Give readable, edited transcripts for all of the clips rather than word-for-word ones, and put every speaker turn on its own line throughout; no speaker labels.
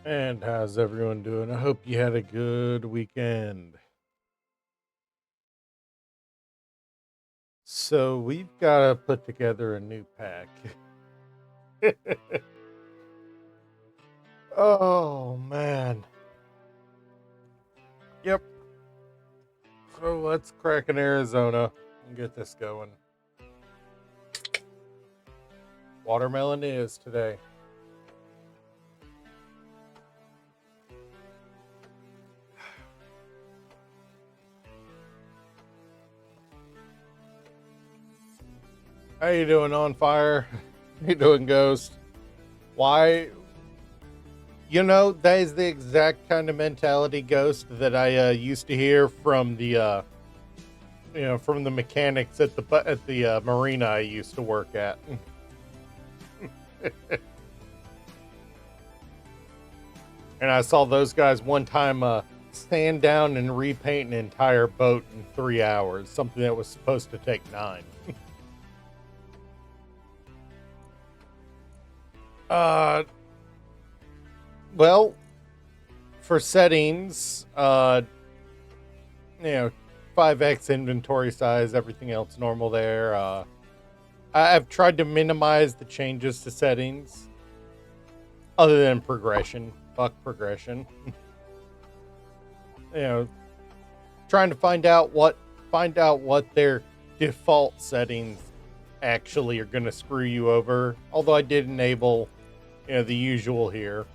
And how's everyone doing? I hope you had a good weekend. So we've got to put together a new pack. Oh man. Yep. So let's crack in Arizona and get this going. Watermelon is today. How you doing, On Fire? How you doing, Ghost? Why? That is the exact kind of mentality, Ghost, that I used to hear from the mechanics at the marina I used to work at. And I saw those guys one time sand down and repaint an entire boat in 3 hours, something that was supposed to take 9. uh, well, for settings, 5x inventory size, everything else normal there. I've tried to minimize the changes to settings, other than progression. Fuck progression. you know, Trying to find out what their default settings actually are going to screw you over. Although I did enable, the usual here.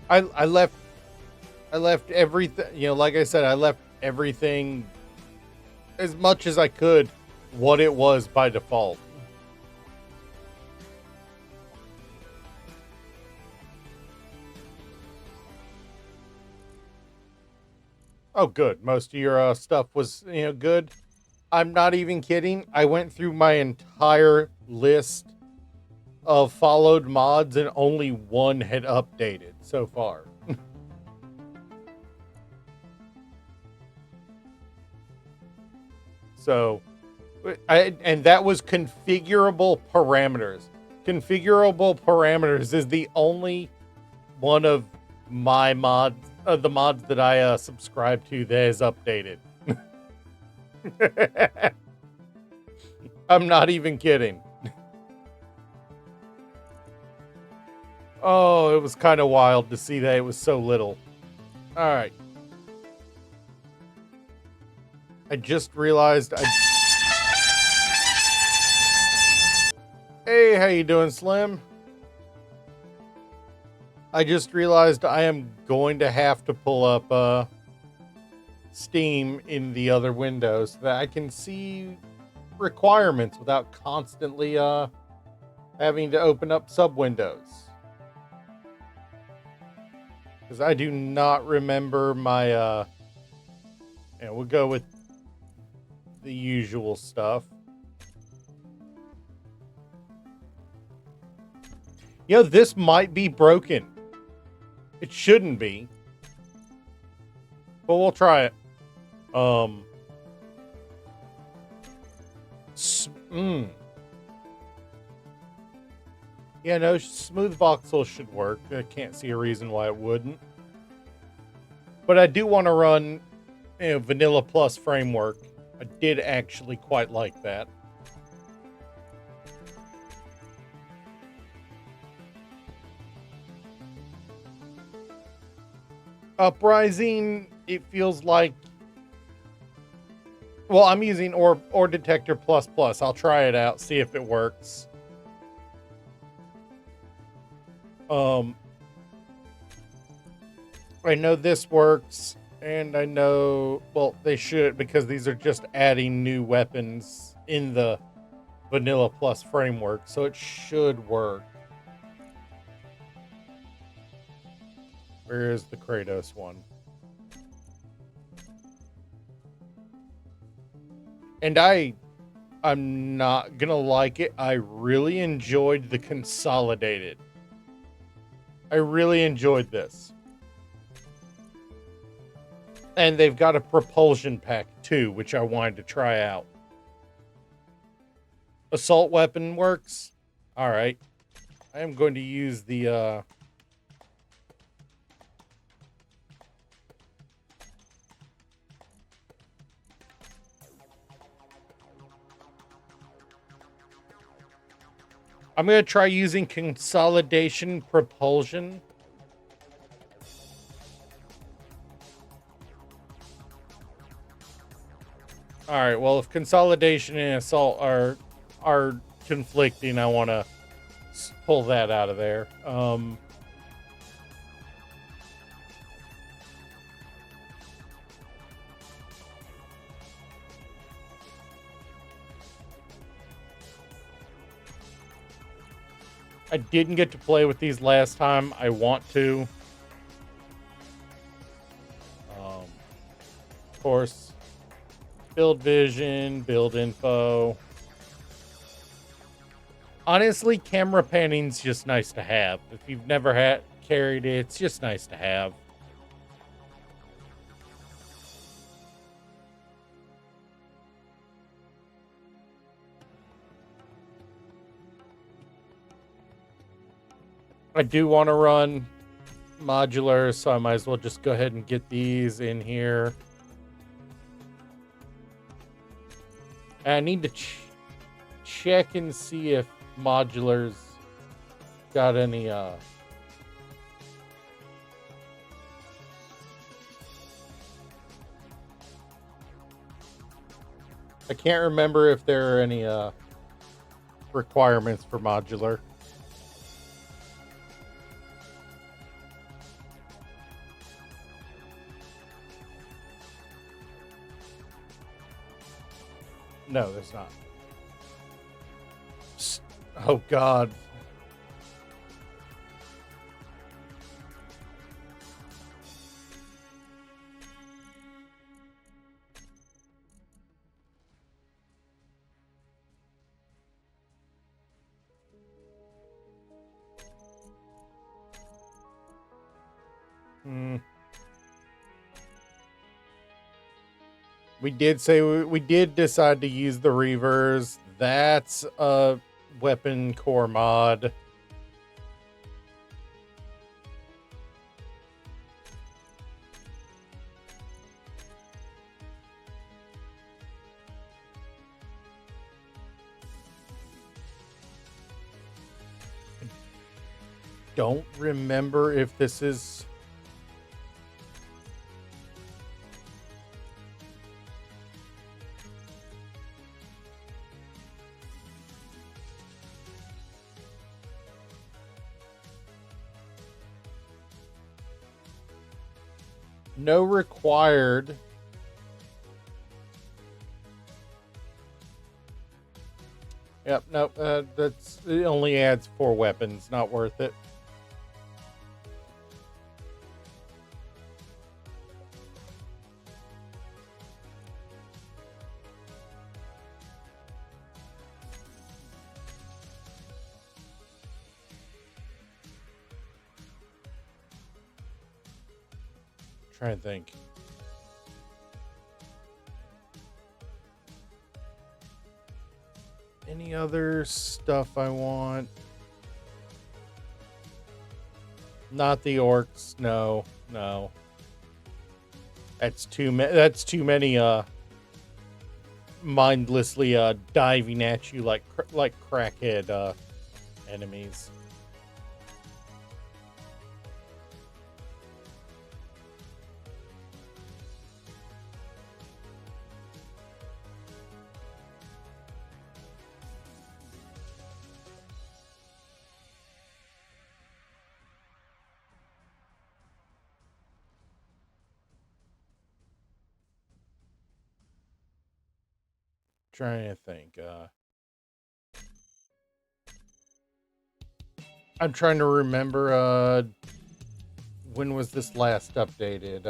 I left everything. Like I said, I left everything as much as I could what it was by default. Oh, good. Most of your stuff was, good. I'm not even kidding. I went through my entire list of followed mods and only one had updated so far. So, and that was configurable parameters. Configurable parameters is the only one of my mods, the mods that I subscribe to, that is updated. I'm not even kidding. Oh, it was kind of wild to see that it was so little. All right. I just realized Hey, how you doing, Slim? I just realized I am going to have to pull up Steam in the other window so that I can see requirements without constantly having to open up sub windows. Because I do not remember my we'll go with the usual stuff. This might be broken. It shouldn't be. But we'll try it. Yeah, no, smooth voxel should work. I can't see a reason why it wouldn't. But I do want to run, Vanilla Plus framework. I did actually quite like that. Uprising, it feels like. Well, I'm using Ore Detector Plus Plus. I'll try it out, see if it works. I know this works, and I know, well, they should, because these are just adding new weapons in the Vanilla Plus framework, so it should work. Where is the Kratos one? And I'm not gonna like it. I really enjoyed the Consolidated. I really enjoyed this. And they've got a propulsion pack too, which I wanted to try out. assault weapon works. All right. I am going to use the I'm going to try using consolidation propulsion. All right. Well, if consolidation and assault are conflicting, I want to pull that out of there. I didn't get to play with these last time. I want to. Of course, build vision, build info. Honestly, camera panning's just nice to have. If you've never had carried it, it's just nice to have. I do want to run modular, so I might as well just go ahead and get these in here. And I need to check and see if modulars got any I can't remember if there are any requirements for modular. No, there's not. Oh God. We did say we did decide to use the Reavers. That's a weapon core mod. Don't remember if this is no required. Yep, nope. That's it. Only adds 4 weapons. Not worth it. Trying to think. Any other stuff I want? Not the orcs. No, no. That's too many. That's too many. Mindlessly diving at you like crackhead enemies. Trying to think. I'm trying to remember. When was this last updated?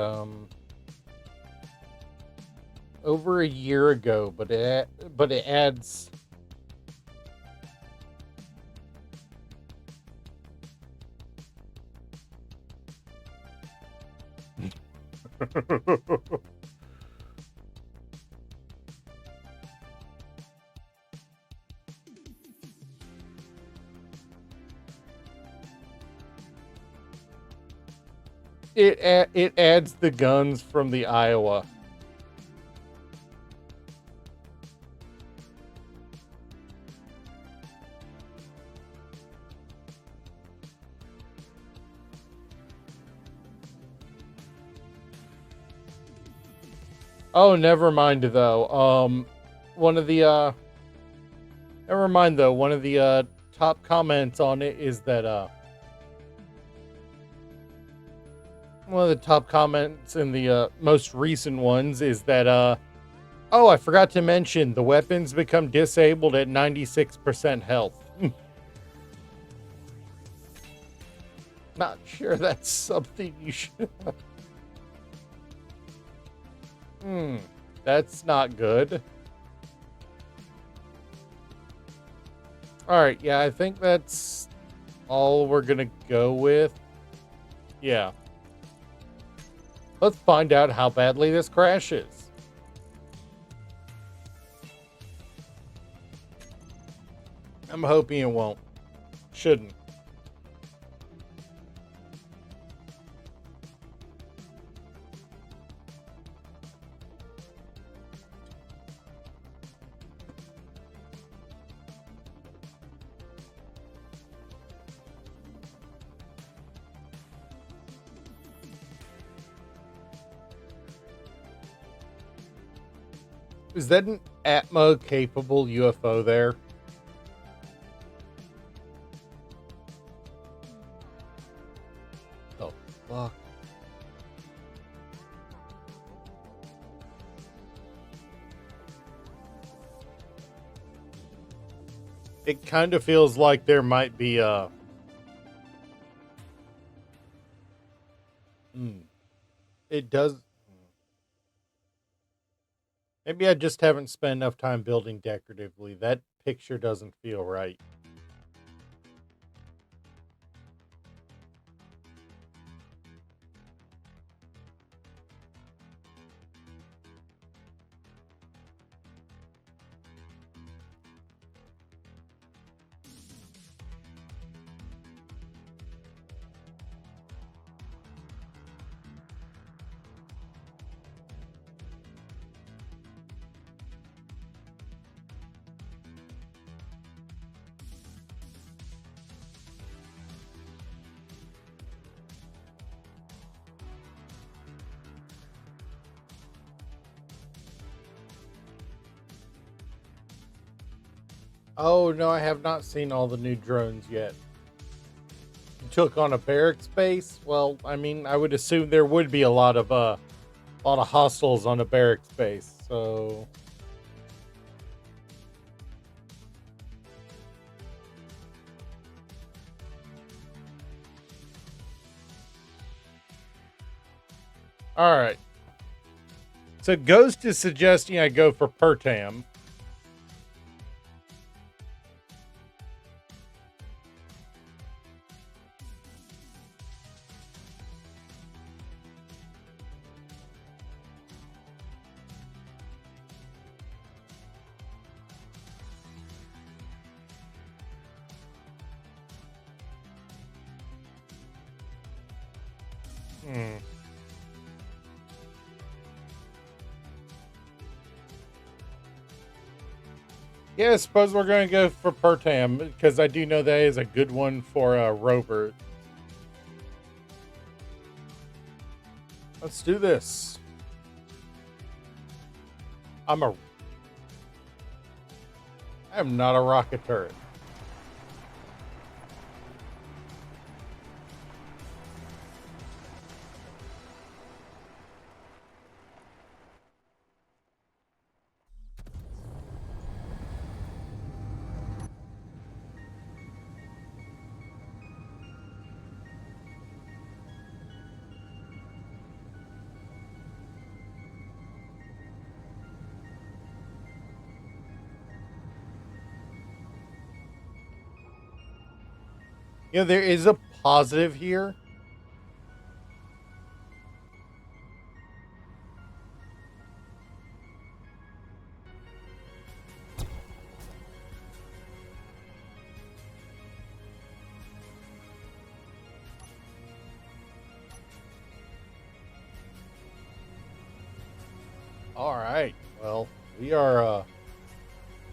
Over a year ago, but it adds. It adds the guns from the Iowa. Oh, never mind though. One of the never mind though. One of the top comments on it is that one of the top comments in the most recent ones is that oh, I forgot to mention the weapons become disabled at 96% health. Not sure that's something you should. That's not good. All right, yeah, I think that's all we're gonna go with. Yeah. Let's find out how badly this crashes. I'm hoping it won't. Shouldn't. Is that an Atmo-capable UFO there? Oh, fuck. It kind of feels like there might be a... It does... Maybe I just haven't spent enough time building decoratively. That picture doesn't feel right. Oh, no, I have not seen all the new drones yet. You took on a barracks base? Well, I mean, I would assume there would be a lot of hostiles on a barracks base, so... Alright. So Ghost is suggesting I go for Pertam. Yeah, I suppose we're going to go for Pertam, because I do know that is a good one for Rover. Let's do this. I am not a rocket turret. You know, there is a positive here. All right. Well, we are,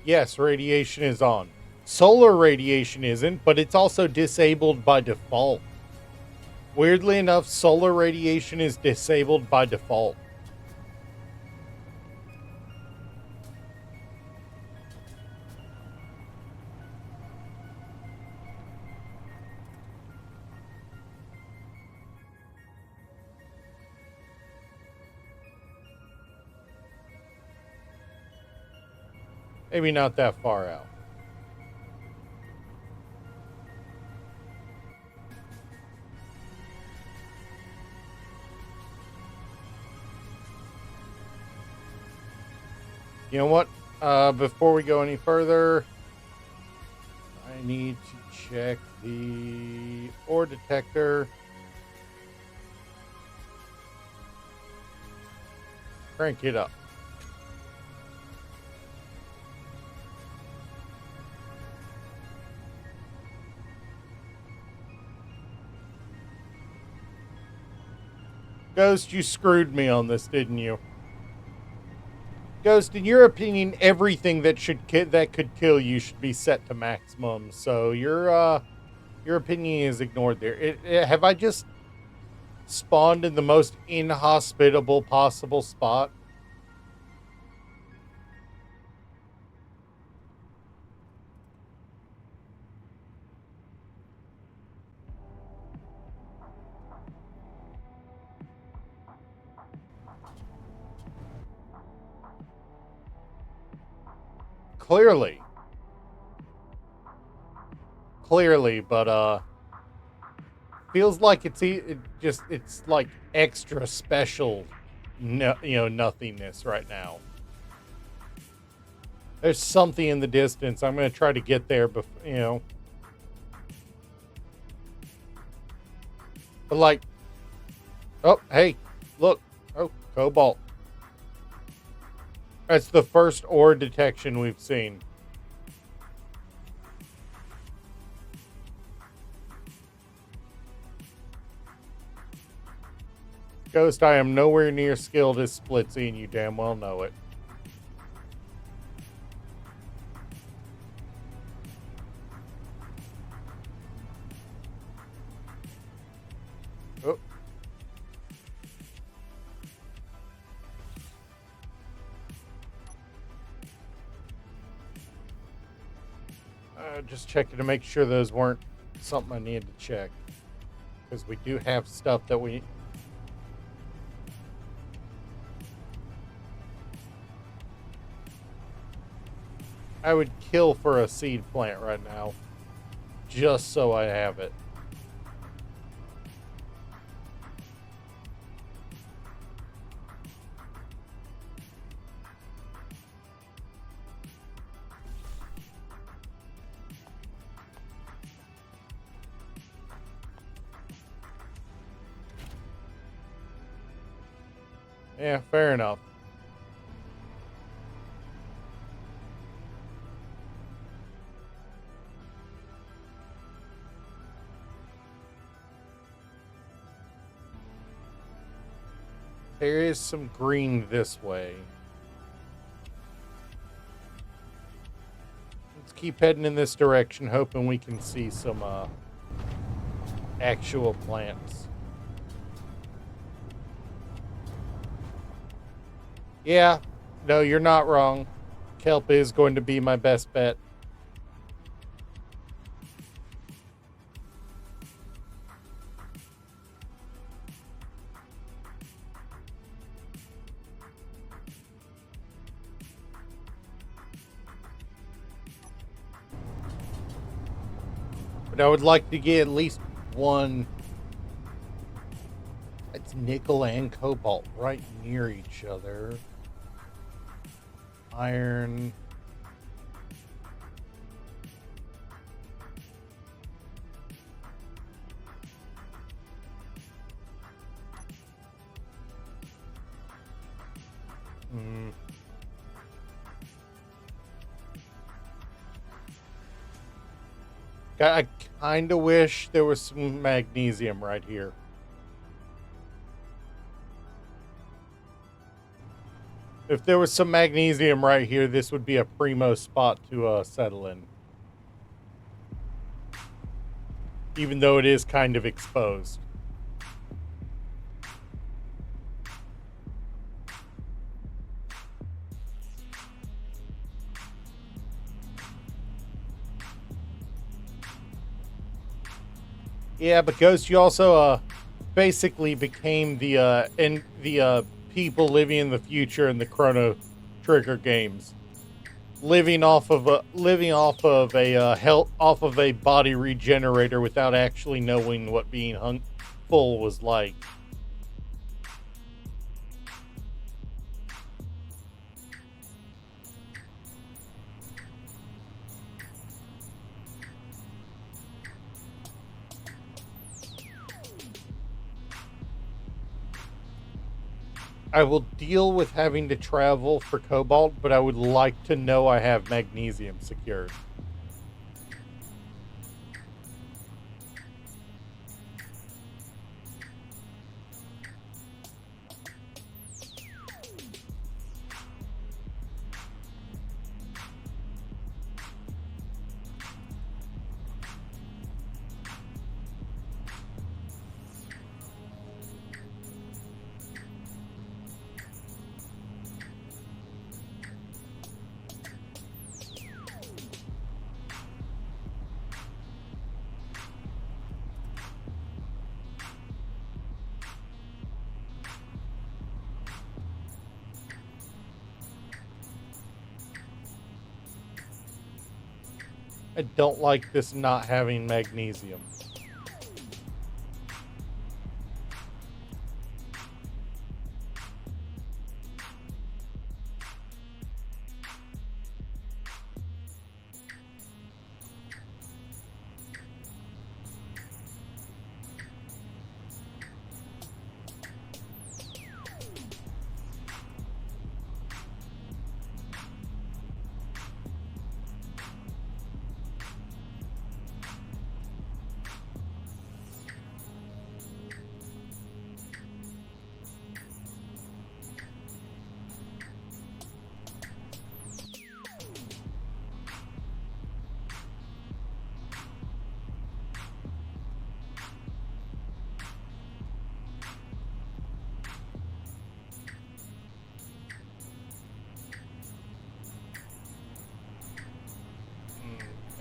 yes, radiation is on. Solar radiation isn't, but it's also disabled by default. Weirdly enough, solar radiation is disabled by default. Maybe not that far out. You know what? Before we go any further, I need to check the ore detector. Crank it up. Ghost, you screwed me on this, didn't you? Ghost, in your opinion, everything that could kill you should be set to maximum. So your opinion is ignored there. Have I just spawned in the most inhospitable possible spot? Clearly, but feels like it's like extra special, nothingness right now. There's something in the distance. I'm gonna try to get there, but like, oh hey, look, oh cobalt. That's the first ore detection we've seen. Ghost, I am nowhere near skilled as Splitsy, and you damn well know it. Oh. Just checking to make sure those weren't something I needed to check. Because we do have stuff that we... I would kill for a seed plant right now. Just so I have it. Yeah, fair enough. There is some green this way. Let's keep heading in this direction, hoping we can see some actual plants. Yeah, no, you're not wrong. Kelp is going to be my best bet. But I would like to get at least one. It's nickel and cobalt right near each other. Iron. I kind of wish there was some magnesium right here. If there was some magnesium right here, this would be a primo spot to settle in. Even though it is kind of exposed. Yeah, but Ghost, you also basically became the people living in the future in the Chrono Trigger games, living off of a body regenerator without actually knowing what being full was like. I will deal with having to travel for cobalt, but I would like to know I have magnesium secured. I don't like this not having magnesium.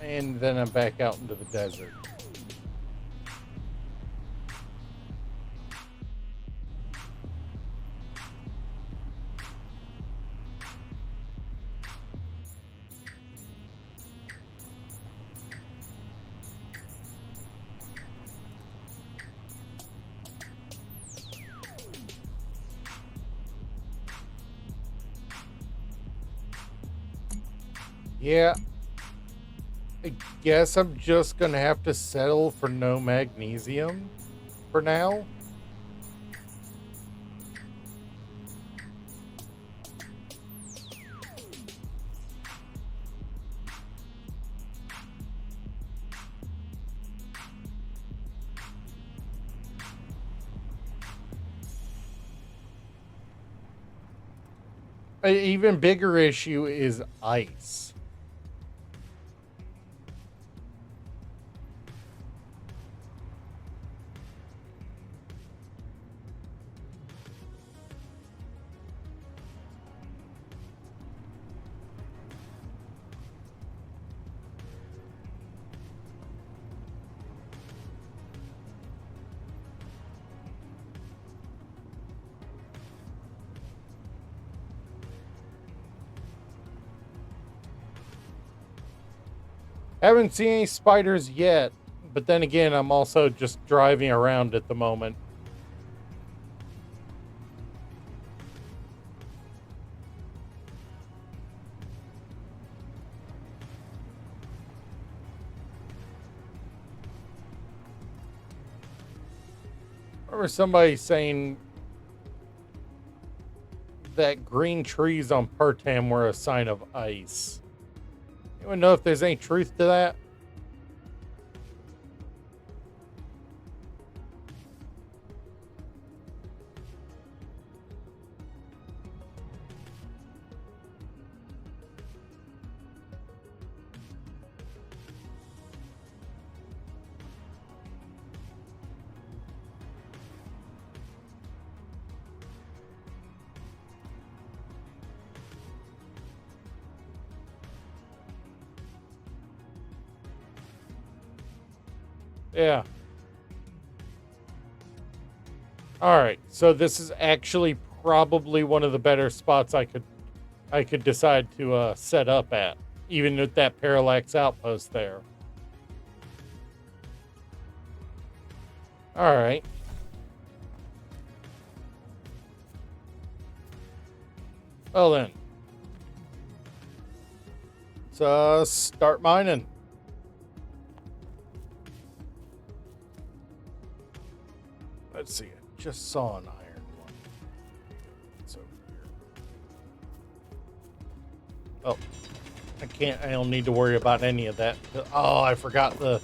And then I'm back out into the desert. Yeah, I guess I'm just gonna have to settle for no magnesium for now. An even bigger issue is ice. Haven't seen any spiders yet, but then again, I'm also just driving around at the moment. I remember somebody saying that green trees on Pertam were a sign of ice. Anyone know if there's any truth to that? Yeah. All right. So this is actually probably one of the better spots I could decide to set up at, even with that parallax outpost there. All right. Well then, let's start mining. Let's see. I just saw an iron one. It's over here. Oh, I can't. I don't need to worry about any of that. Oh, I forgot the.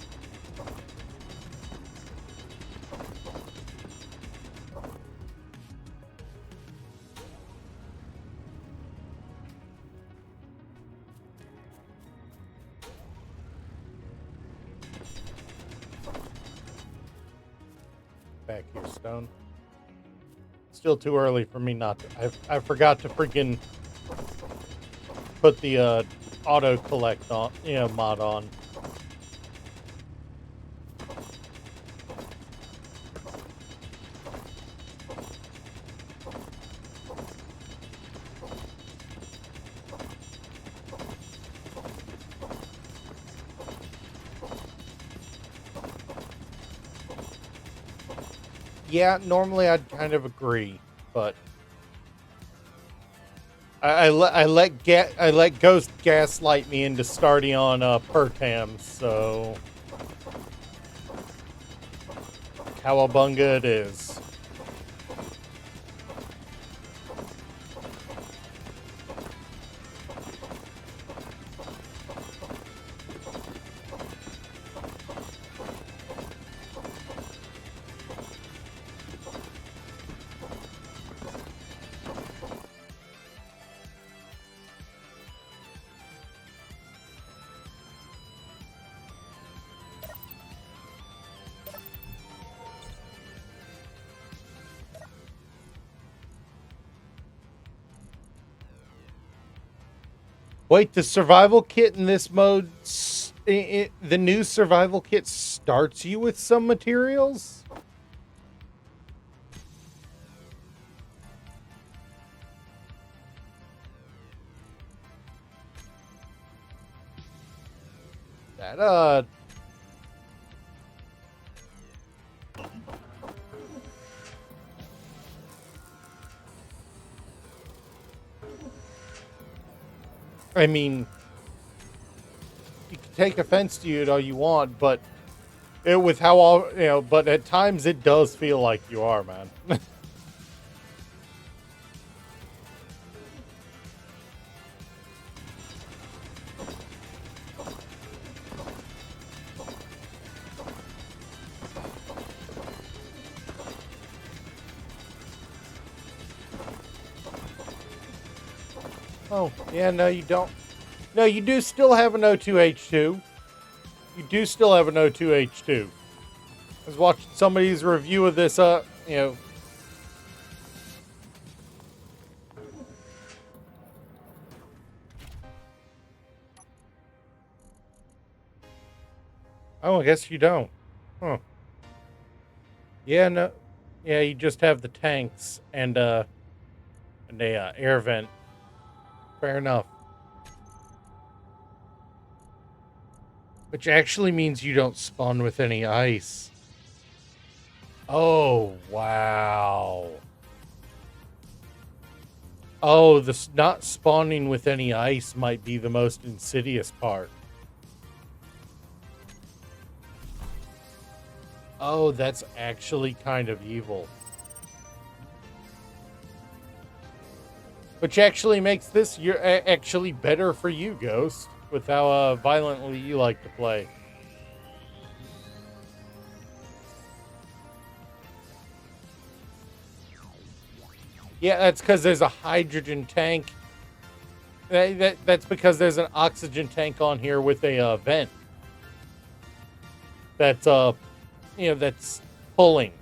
Back here, Stone. Still too early for me not to. I forgot to freaking put the auto collect on, mod on. Yeah, normally I'd kind of agree, but I let Ghost gaslight me into starting on Pertams, so Cowabunga it is. Wait, the survival kit in this mode, the new survival kit starts you with some materials? That, I mean, you can take offense to it all you want, but with how all, but at times it does feel like you are, man. Oh, yeah, no, you don't. No, you do still have an O2H2. You do still have an O2H2. I was watching somebody's review of this, Oh, I guess you don't. Huh. Yeah, no. Yeah, you just have the tanks and a air vent. Fair enough. Which actually means you don't spawn with any ice. Oh, wow. Oh, this not spawning with any ice might be the most insidious part. Oh, that's actually kind of evil. Which actually makes this year actually better for you, Ghost, with how violently you like to play. Yeah, that's because there's a hydrogen tank. That's because there's an oxygen tank on here with a vent. That's that's pulling.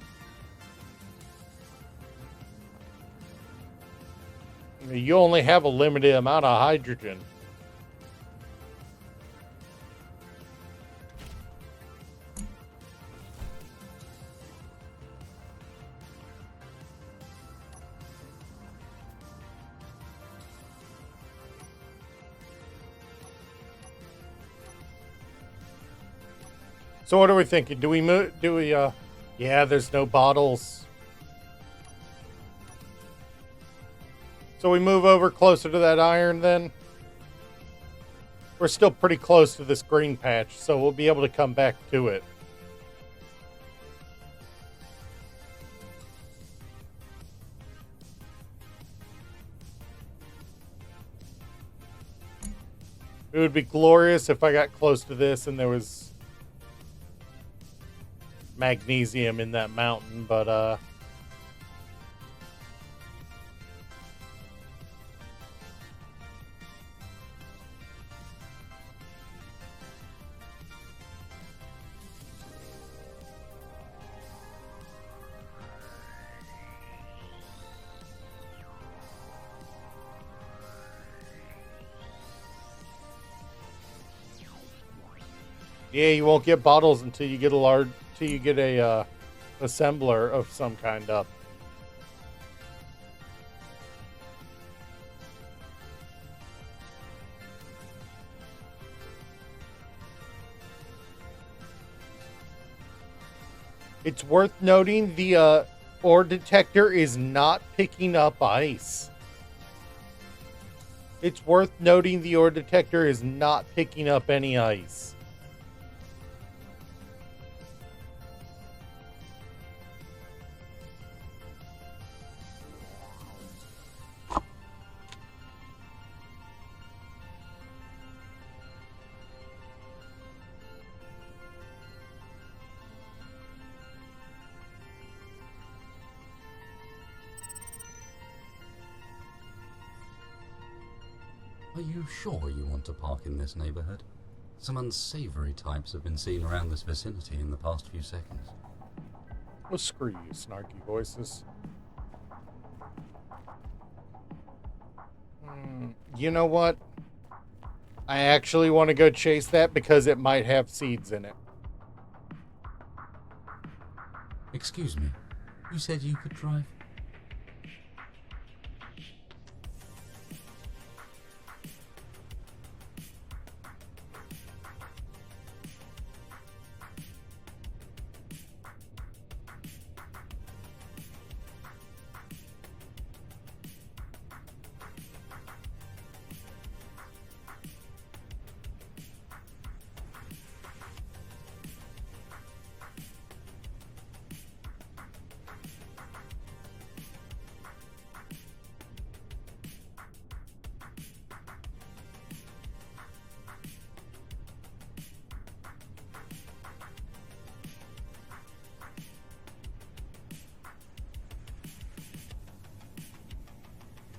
You only have a limited amount of hydrogen. So what are we thinking? Do we move? Yeah, there's no bottles. So we move over closer to that iron then? We're still pretty close to this green patch, so we'll be able to come back to it. It would be glorious if I got close to this and there was magnesium in that mountain, but yeah, you won't get bottles until you get a assembler of some kind up. It's worth noting the ore detector is not picking up ice. It's worth noting the ore detector is not picking up any ice.
Are you sure you want to park in this neighborhood? Some unsavory types have been seen around this vicinity in the past few seconds.
Well, screw you, snarky voices. You know what? I actually want to go chase that because it might have seeds in it.
Excuse me, you said you could drive?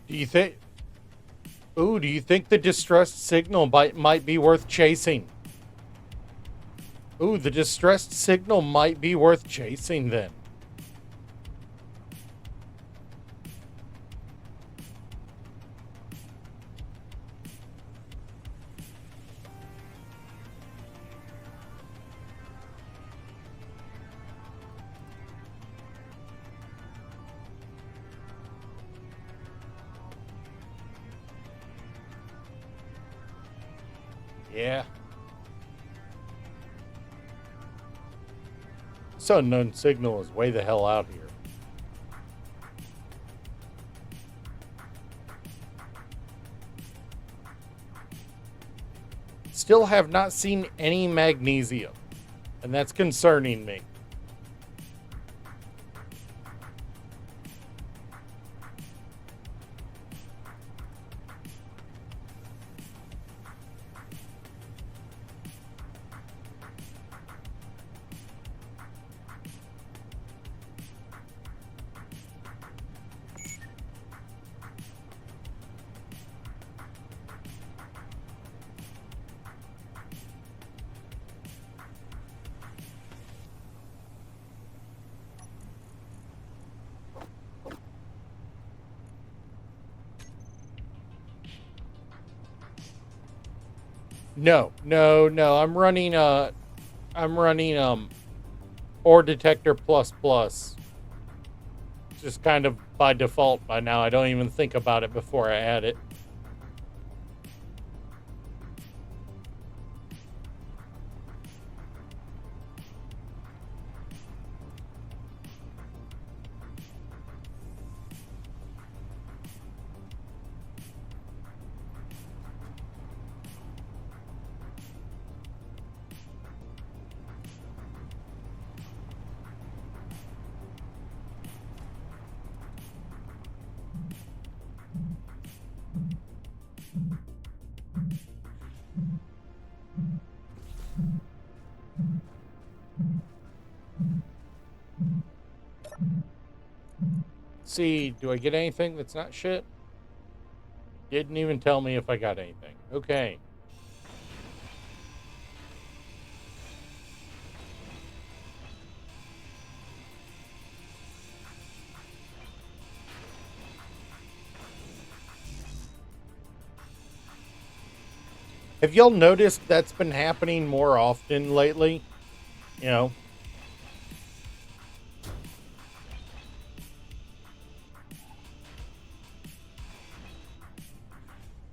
Do you think... Ooh, do you think the distressed signal might be worth chasing? Ooh, the distressed signal might be worth chasing then. Yeah. This unknown signal is way the hell out here. Still have not seen any magnesium, and that's concerning me. No. I'm running ore detector plus plus. Just kind of by default by now. I don't even think about it before I add it. Let's see. Do I get anything that's not shit? Didn't even tell me if I got anything. Okay. Have y'all noticed that's been happening more often lately? You know?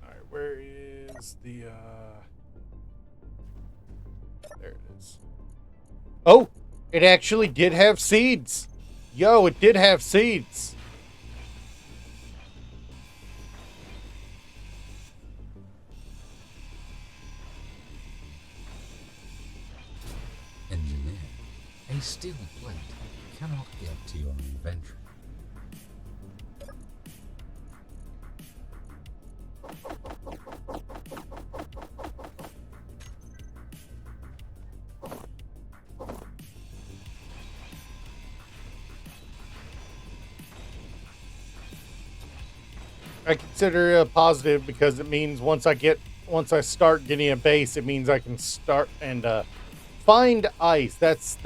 Alright, where is the, there it is. Oh! It actually did have seeds! Yo, it did have seeds!
Engineer, a steel plate cannot get to your inventory.
I consider it a positive because it means once I start getting a base, it means I can start and find ice. That's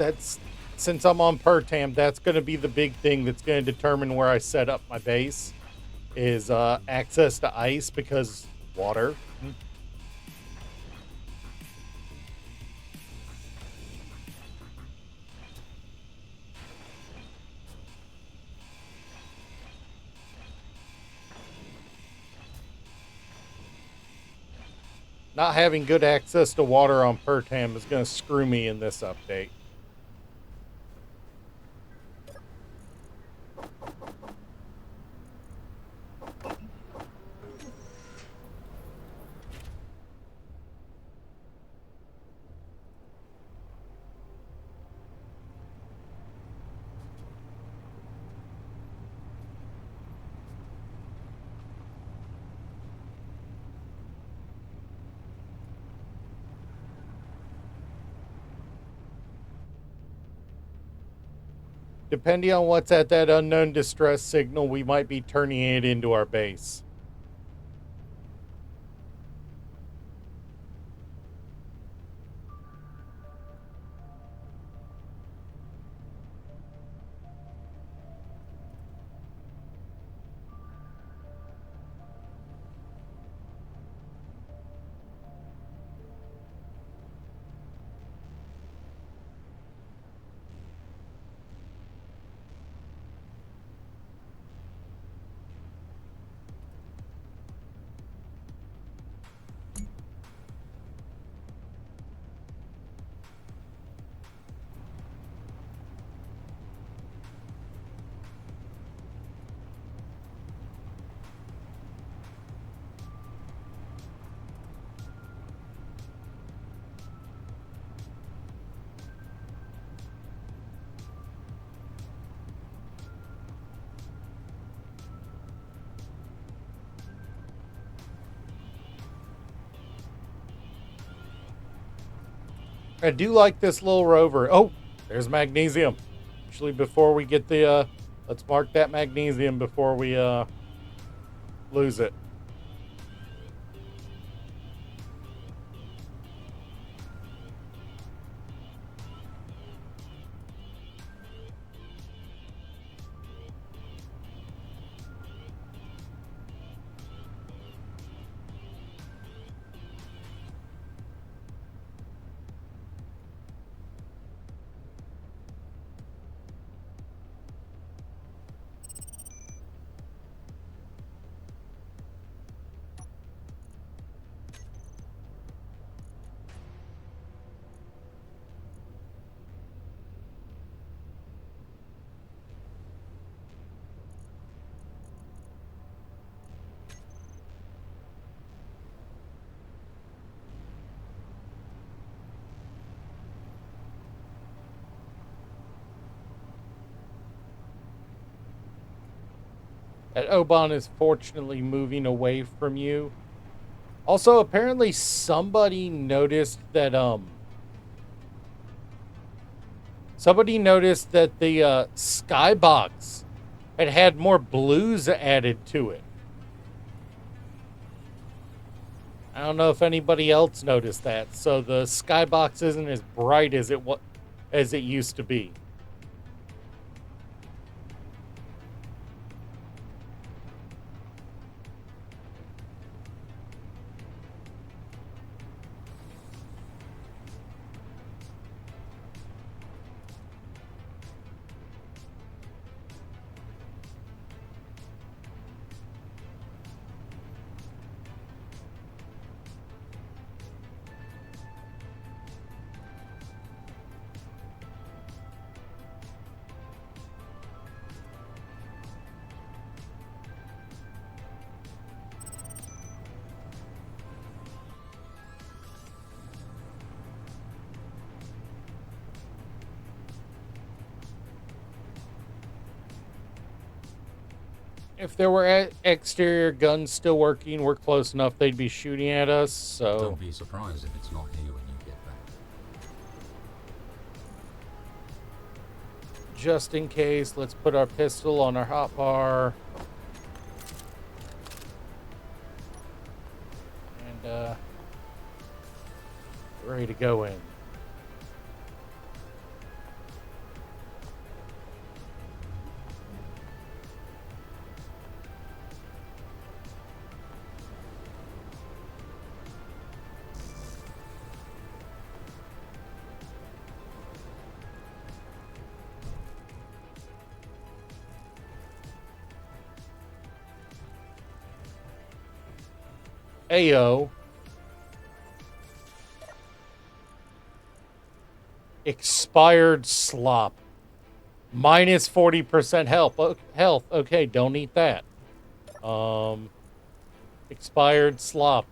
since I'm on Pertam, that's going to be the big thing that's going to determine where I set up my base is access to ice because water. Not having good access to water on Pertam is going to screw me in this update. Depending on what's at that unknown distress signal, we might be turning it into our base. I do like this little rover. Oh, there's magnesium. Actually, before we get the, let's mark that magnesium before we, lose it. That Oban is fortunately moving away from you. Also, apparently somebody noticed that the skybox it had more blues added to it. I don't know if anybody else noticed that. So the skybox isn't as bright as it used to be. If there were exterior guns still working, we're close enough they'd be shooting at us, so...
Don't be surprised if it's not here when you get back.
Just in case, let's put our pistol on our hotbar. And, ready to go in. Ayo. Expired slop. Minus 40% health. Okay, don't eat that. Expired slop.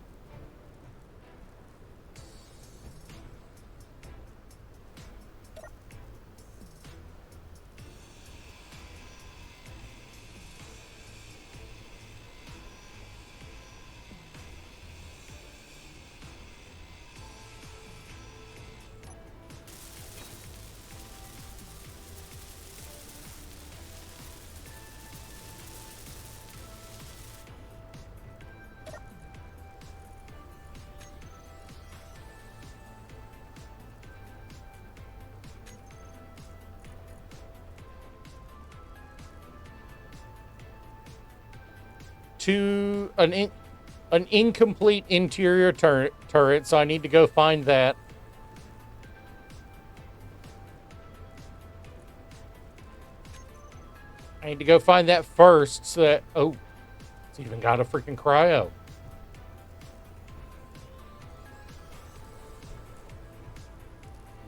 To an incomplete interior turret, so I need to go find that. I need to go find that first, so that... Oh, it's even got a freaking cryo.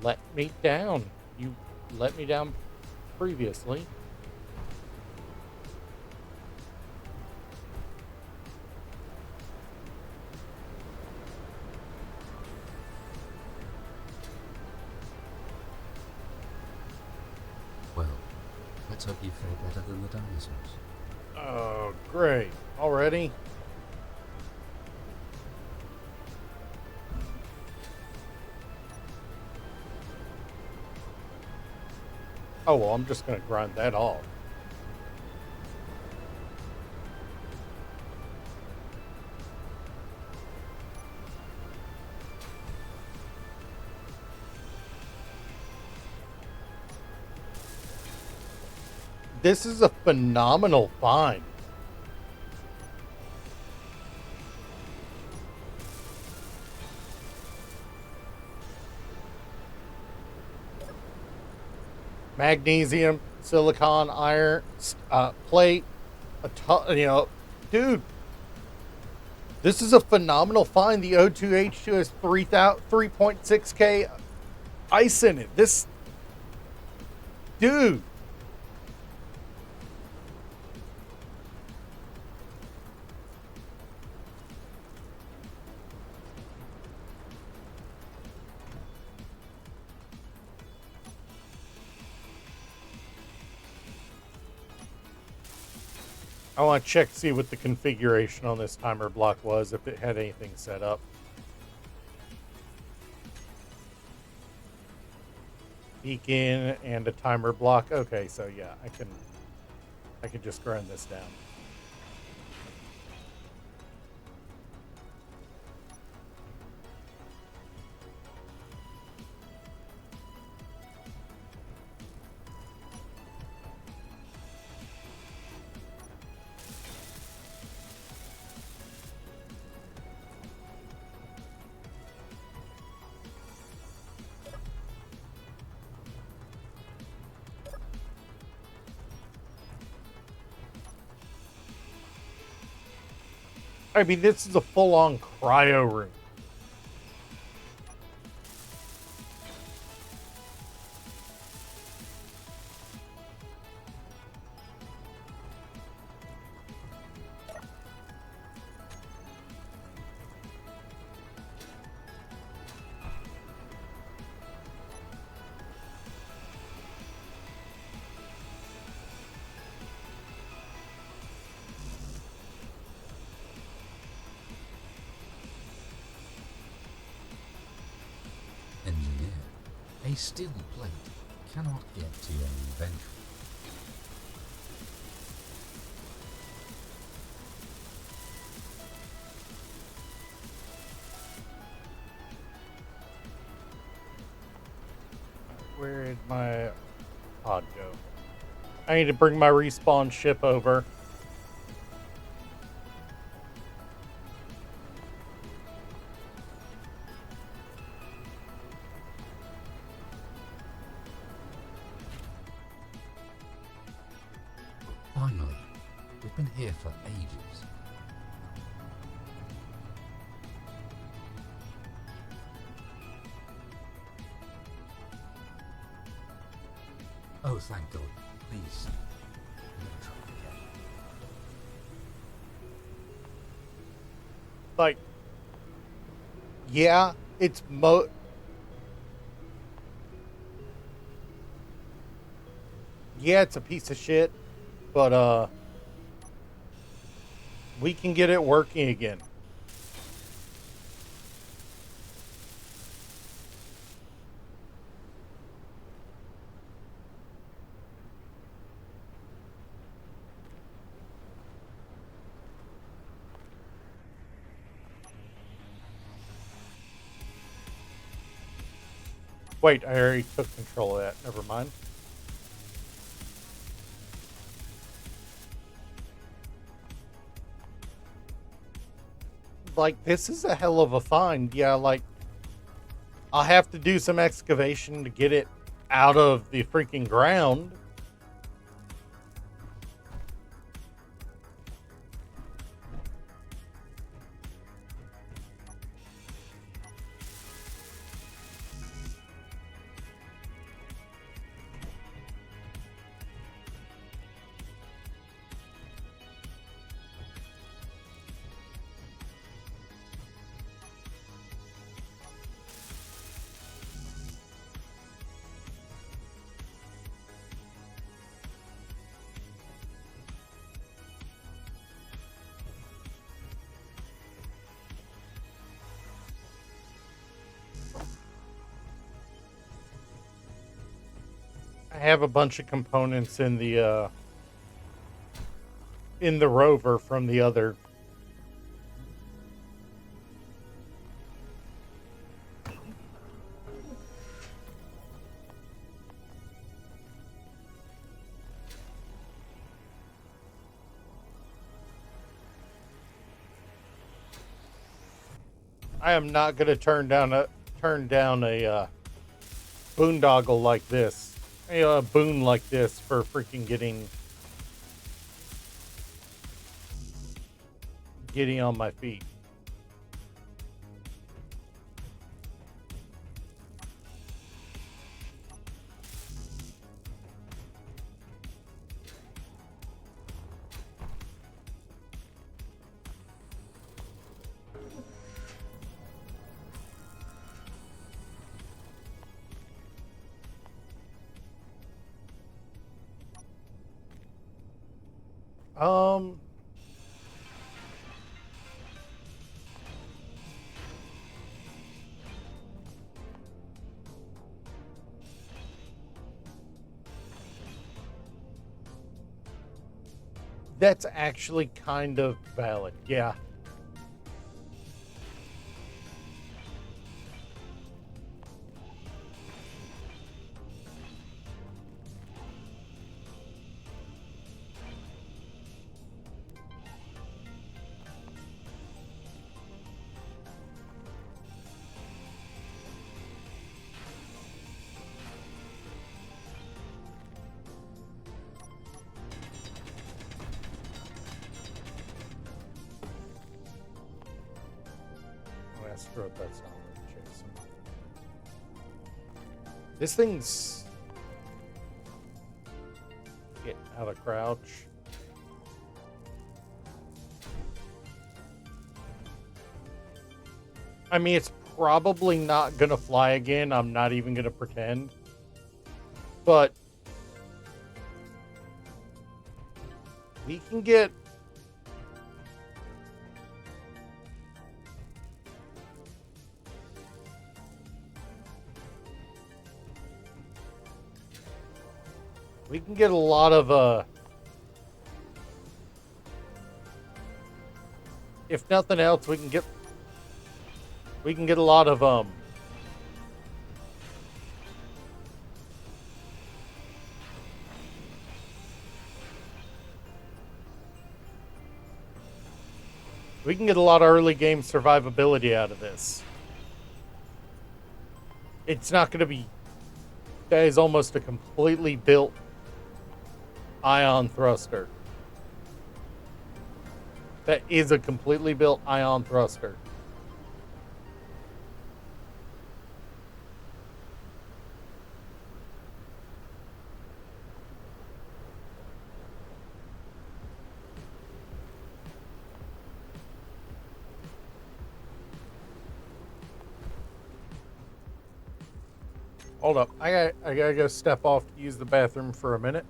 Let me down. You let me down previously.
Well, let's hope you fare better than the dinosaurs.
Oh, great. Already? Oh, well, I'm just going to grind that off. This is a phenomenal find. Magnesium, silicon, iron, plate, dude. This is a phenomenal find. The O2H2 has 3.6K ice in it. This, dude. I want to check to see what the configuration on this timer block was, if it had anything set up. Beacon and a timer block. Okay, so yeah, I can I could just grind this down. I mean, this is a full-on cryo room.
Engineer, a steel plate cannot get to your inventory.
Where did my pod go? I need to bring my respawn ship over.
Finally, we've been here for ages. Oh, thank God. Please. Don't try again.
Like, yeah, it's yeah, it's a piece of shit, but we can get it working again. Wait, I already took control of that. Never mind. Like, this is a hell of a find. Yeah, like, I'll have to do some excavation to get it out of the freaking ground. I have a bunch of components in the rover from the other. I am not going to turn down a boondoggle like this, a boon like this for freaking getting on my feet. Um, That's actually kind of valid. Yeah. I screwed up, that's not worth chasing. This thing's get out of crouch. I mean, it's probably not gonna fly again. I'm not even gonna pretend. But we can get a lot of if nothing else, we can get a lot of we can get a lot of early game survivability out of this. It's not going to be, that is almost a completely built ion thruster. That is a completely built ion thruster. Hold up. I gotta go step off to use the bathroom for a minute.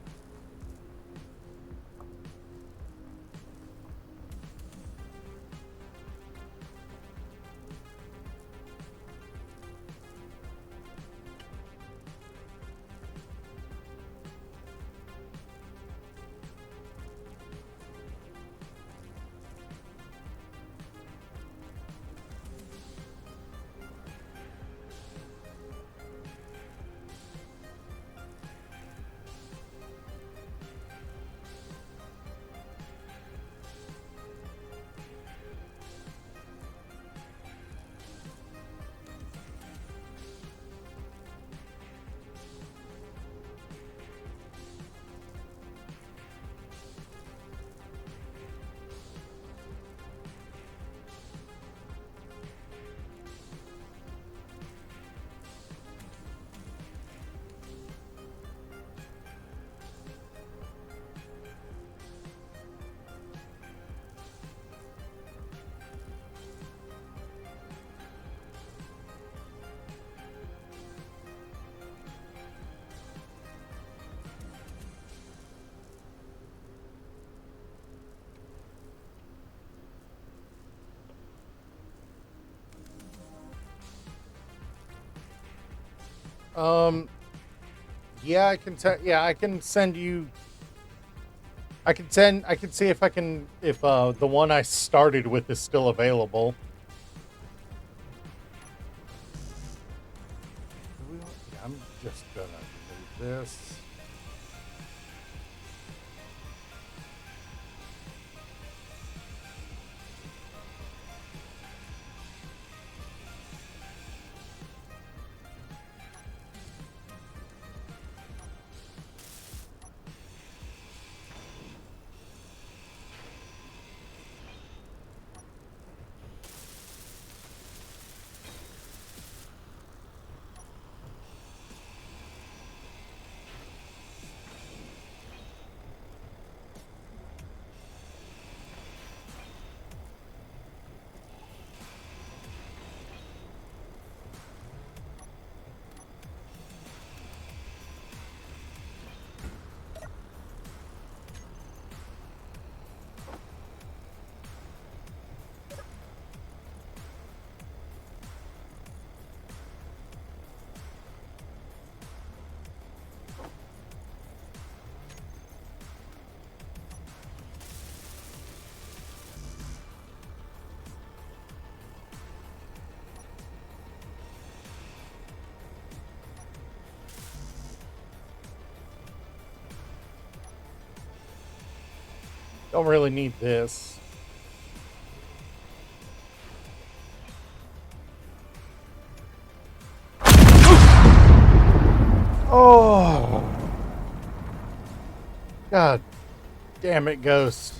Yeah, I can I can send you. I can see if I can, if the one I started with is still available. I'm just gonna do this. Don't really need this. Oh. God damn it, Ghost.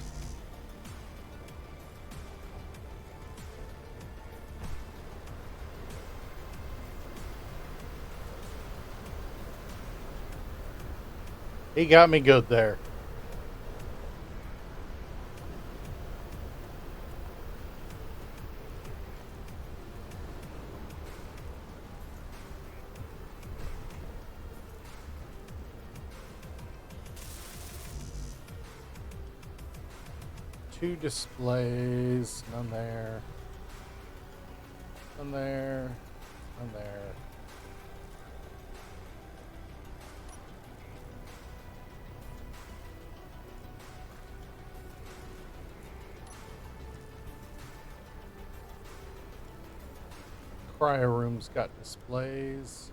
He got me good there. Two displays, none there. None there. None there. Cryo room's got displays.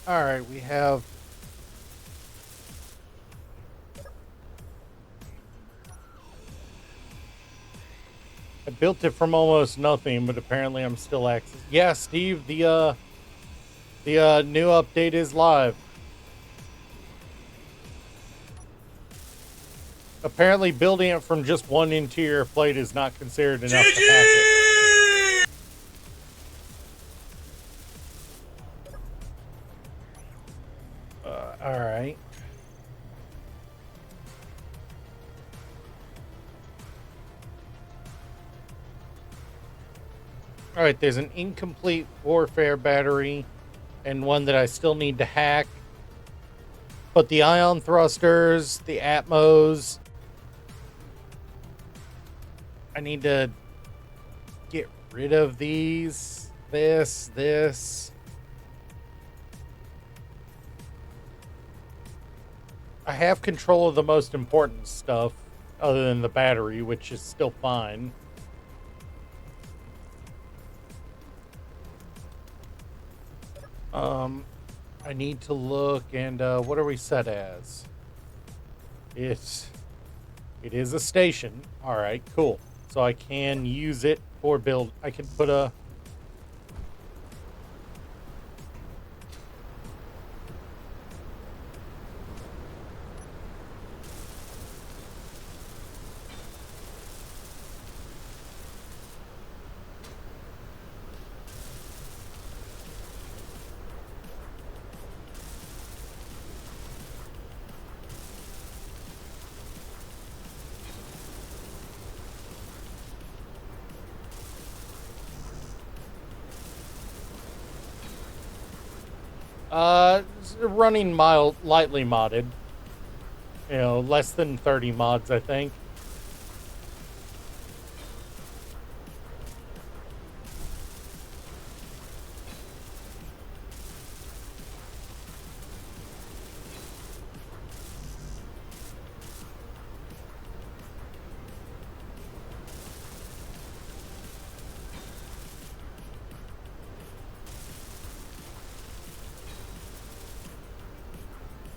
All right, we have I built it from almost nothing, but apparently I'm still access. Yeah, Steve, the new update is live. Apparently building it from just one interior plate is not considered enough to hack it. Alright. Alright, there's an incomplete warfare battery and one that I still need to hack. But the ion thrusters, the Atmos, I need to get rid of these, this. I have control of the most important stuff, other than the battery, which is still fine. I need to look, and what are we set as? It is a station. All right, cool. So I can use it for build. I can put a... running lightly modded. You know, less than 30 mods, I think.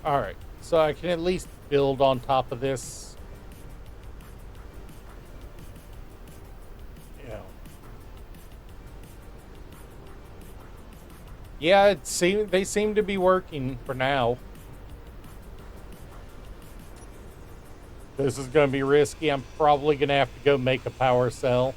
Alright, so I can at least build on top of this. You know. Yeah, they seem to be working for now. This is going to be risky. I'm probably going to have to go make a power cell.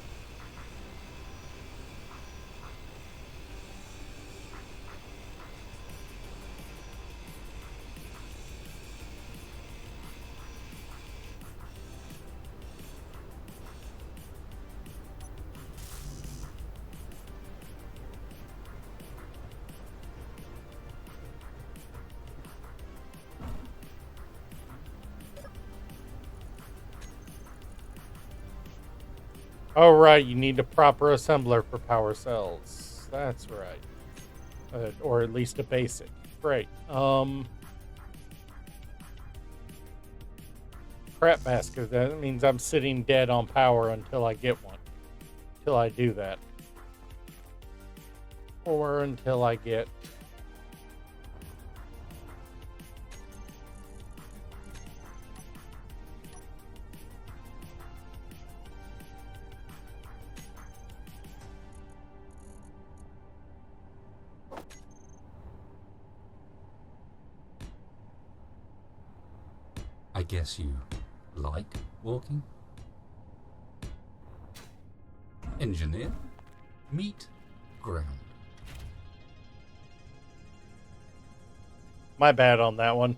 Oh, right, you need a proper assembler for power cells. That's right. Or at least a basic. Great. Crap basket. That means I'm sitting dead on power until I get one. Until I do that. Or until I get...
I guess you like walking? Engineer? Meet ground.
My bad on that one.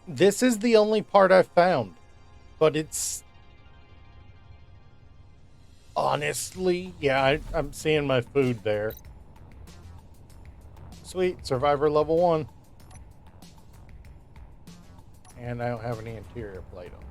This is the only part I've found. But it's... Honestly, yeah, I'm seeing my food there. Sweet, Survivor level 1. And I don't have any interior plate on.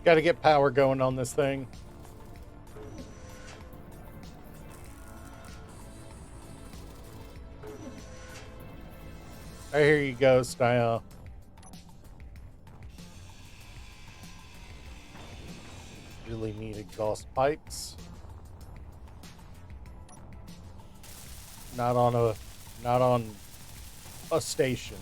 Got to get power going on this thing. Right, here you go, Style. Really need exhaust pipes. Not on a station.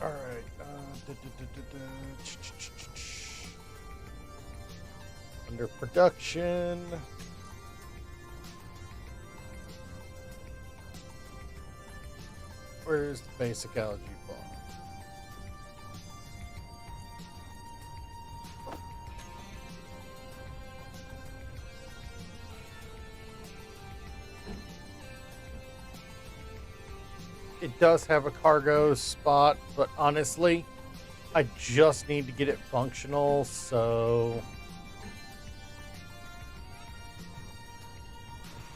All right. Under production. Where's the basic algae bomb? It does have a cargo spot, but honestly, I just need to get it functional, so...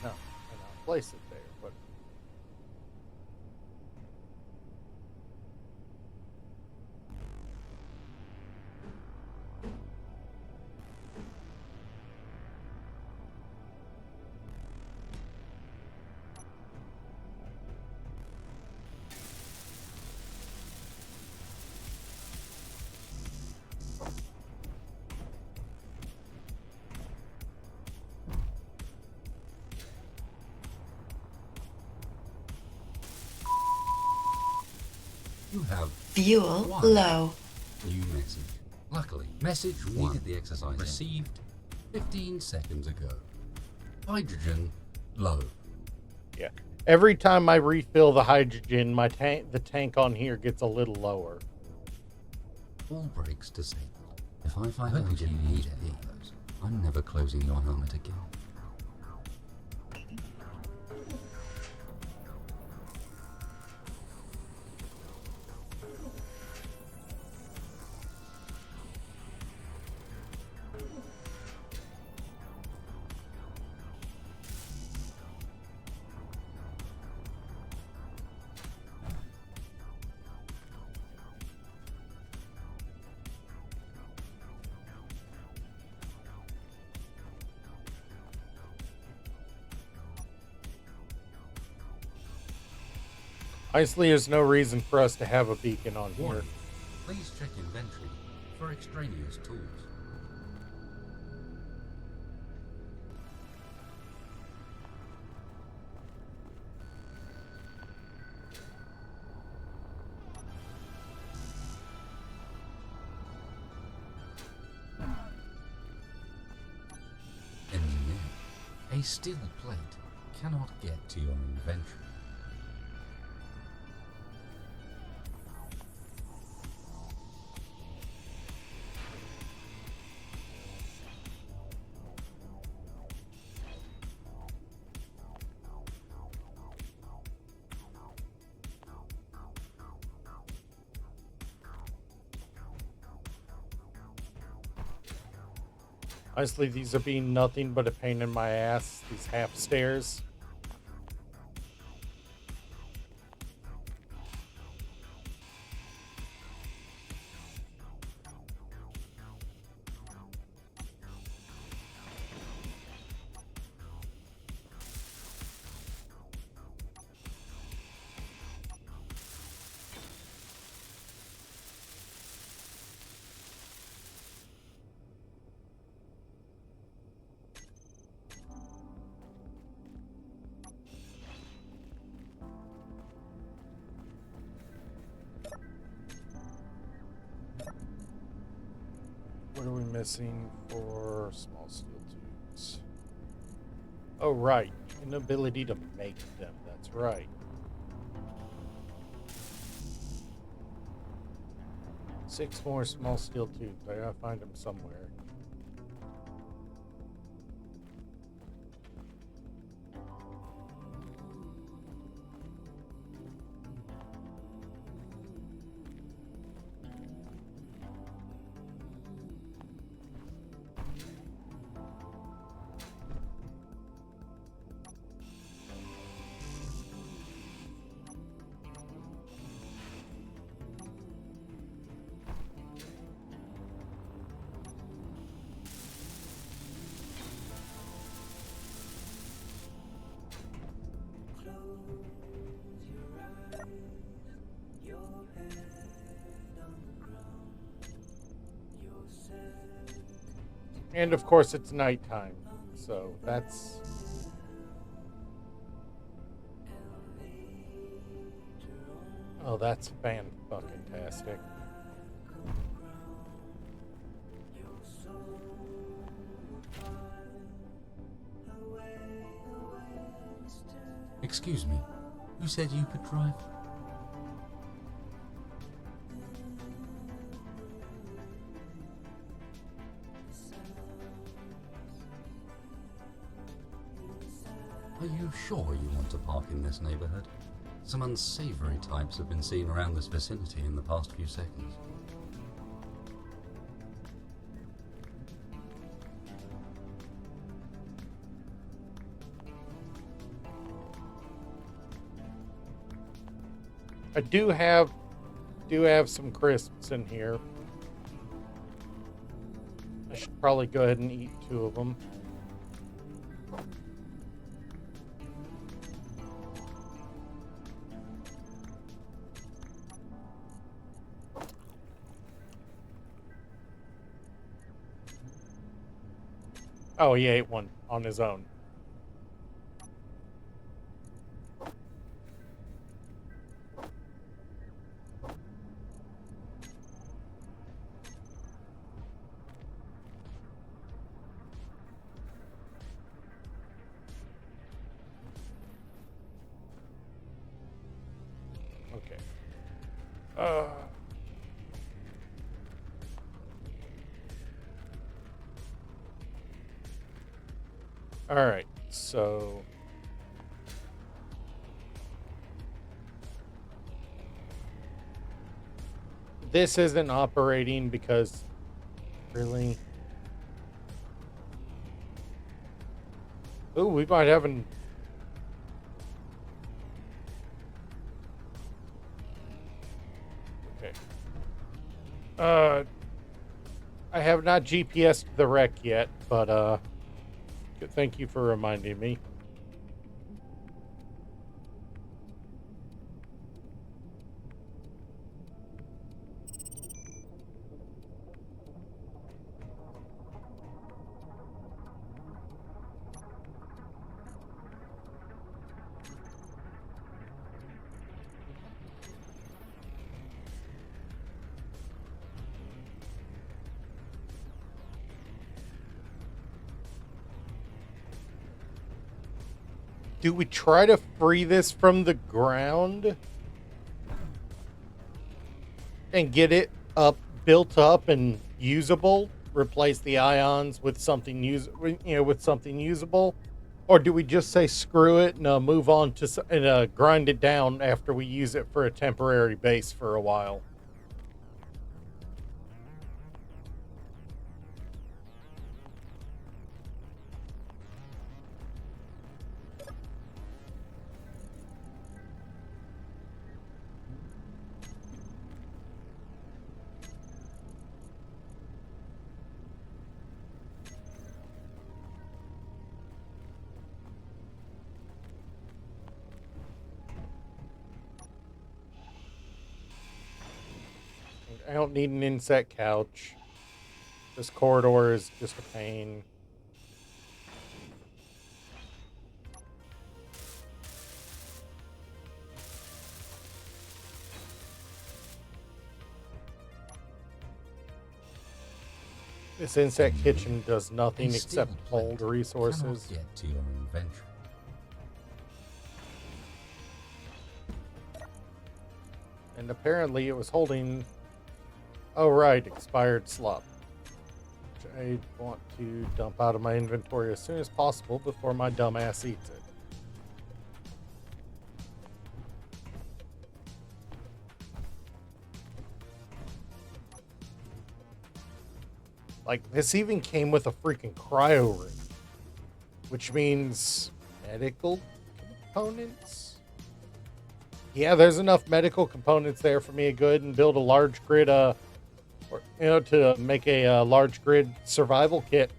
No, I'll place it there, but...
You have
Fuel
one
low.
new message. Luckily, message 1 needed the exercise received 15 seconds ago. Hydrogen low.
Yeah. Every time I refill the hydrogen, the tank on here gets a little lower.
All brakes disabled. If I find out you need any of those, I'm never closing your helmet again.
Honestly, there's no reason for us to have a beacon on here.
Warning. Please check inventory for extraneous tools. Engineer, a steel plate cannot get to your inventory.
Honestly, these are being nothing but a pain in my ass, these half stairs. What are we missing for small steel tubes? Oh, right. Inability to make them. That's right. Six more small steel tubes. I gotta find them somewhere. And of course, it's nighttime, so that's. Oh, that's fan-fucking-tastic.
Excuse me, you said you could drive? Are you sure you want to park in this neighborhood? Some unsavory types have been seen around this vicinity in the past few seconds.
I do have some crisps in here. I should probably go ahead and eat 2 of them. Oh, he ate one on his own. Okay. All right. So this isn't operating because really. Ooh, we might have an. Okay. I have not GPS'd the wreck yet, but thank you for reminding me. Do we try to free this from the ground and get it built up and usable? Replace the ions with something with something usable, or do we just say screw it and move on to and grind it down after we use it for a temporary base for a while? I don't need an insect couch. This corridor is just a pain. This insect kitchen does nothing except hold resources.
Get to your inventory.
And apparently it was holding... Oh, right, expired slop. Which I want to dump out of my inventory as soon as possible before my dumbass eats it. Like, this even came with a freaking cryo room, which means medical components? Yeah, there's enough medical components there for me to go ahead and build a large grid, to make a large grid survival kit.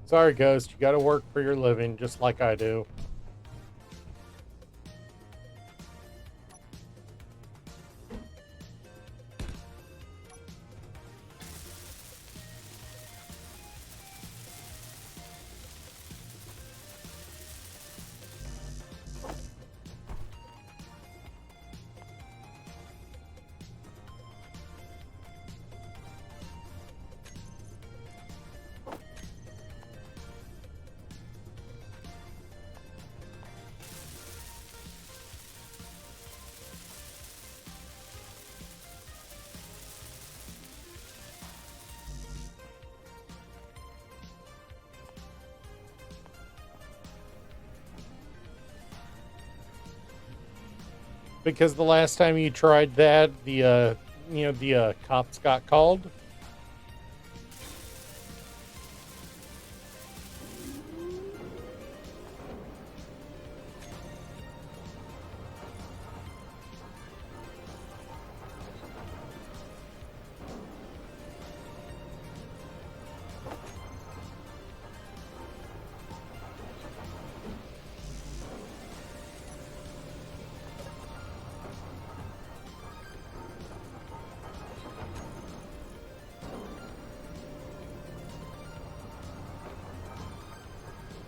Sorry, Ghost, you gotta work for your living just like I do. Because the last time you tried that, the cops got called.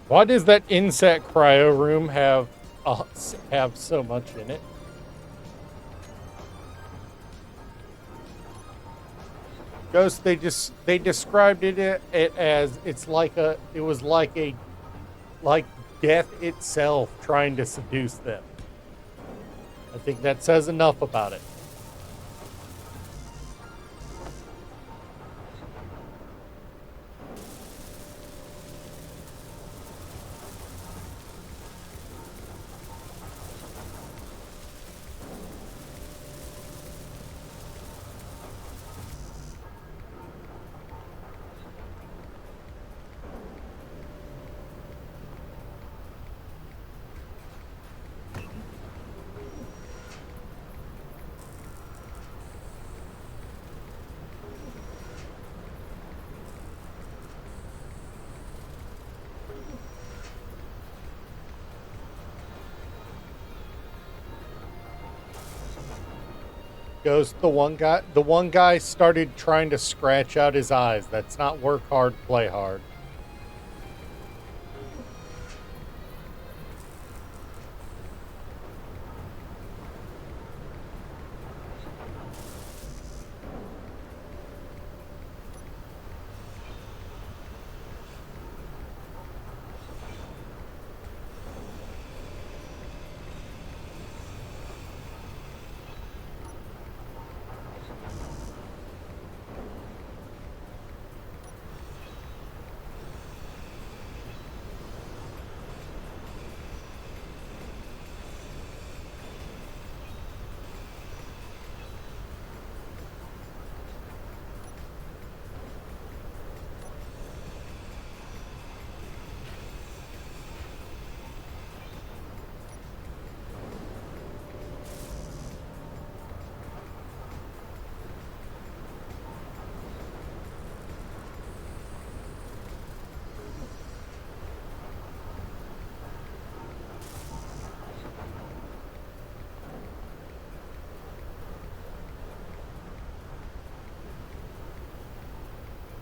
Why does that insect cryo room have so much in it? Ghost, they described it as it was like death itself trying to seduce them. I think that says enough about it. Ghost, the one guy started trying to scratch out his eyes. That's not work hard, play hard.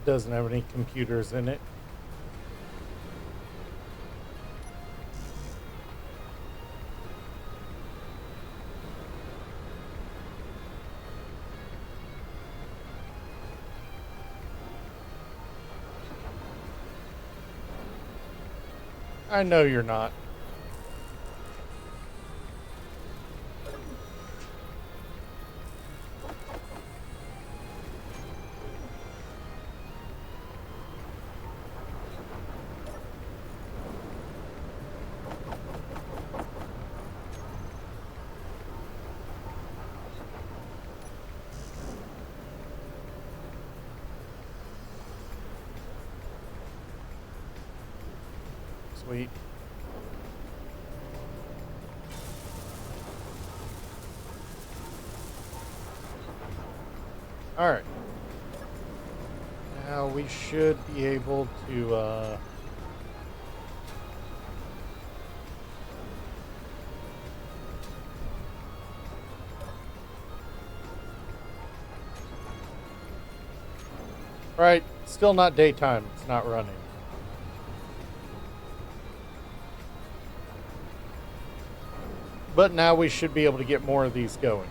Doesn't have any computers in it. I know you're not. Sweet. All right. Now we should be able to right, still not daytime. It's not running. But now we should be able to get more of these going.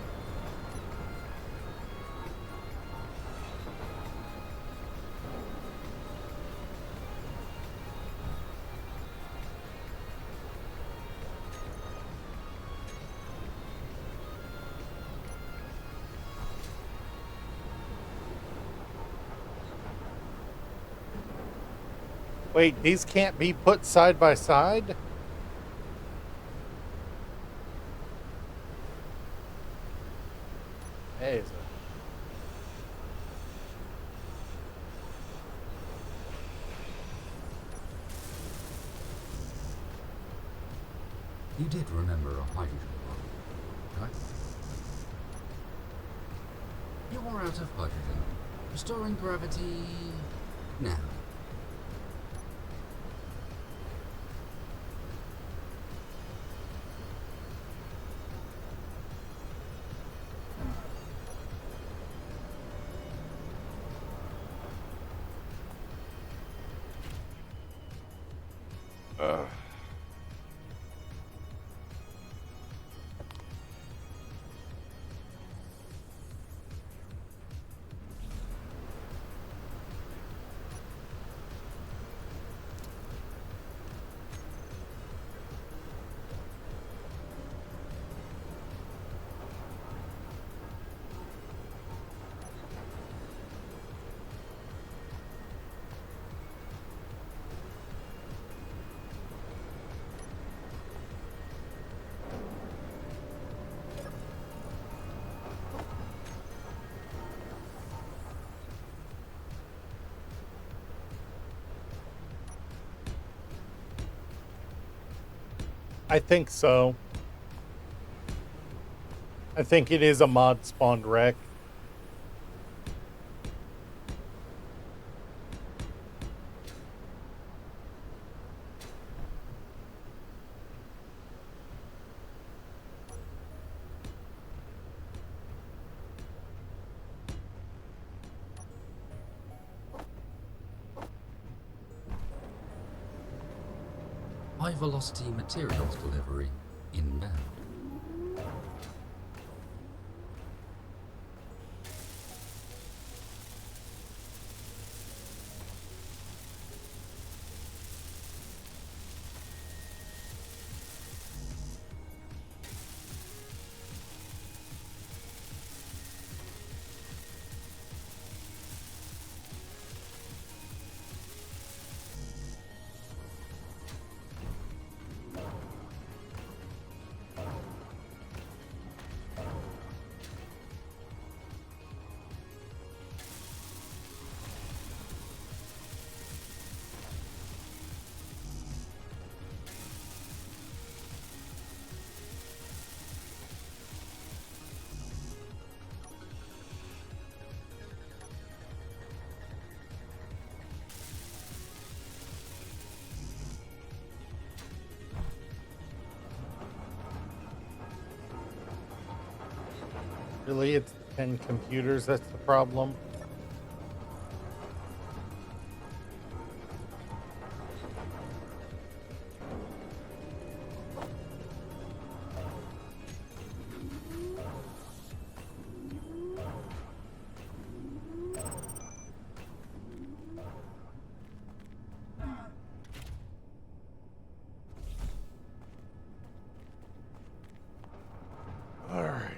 Wait, these can't be put side by side? Hey, is it?
You did remember a hydrogen bomb, right? You are out of hydrogen. Restoring gravity now. I think so. I think it is a mod spawned wreck. High velocity materials delivery inbound.
Really, it's the 10 computers that's the problem. All right.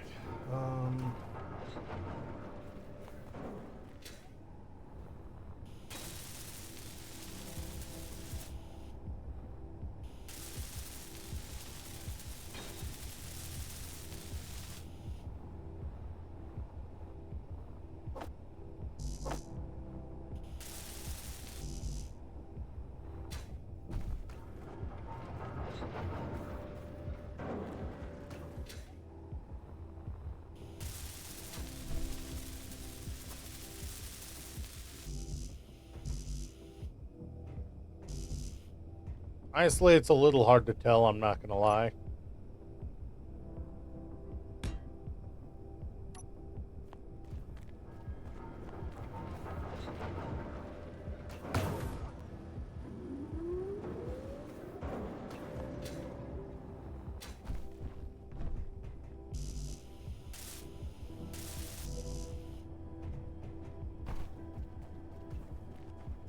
Honestly, it's a little hard to tell, I'm not gonna lie.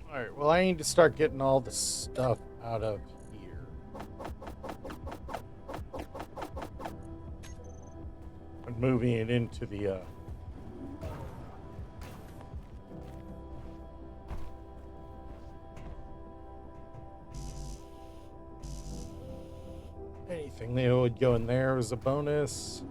Alright, well, I need to start getting all the stuff out of here. And moving it into the, anything that would go in there as a bonus.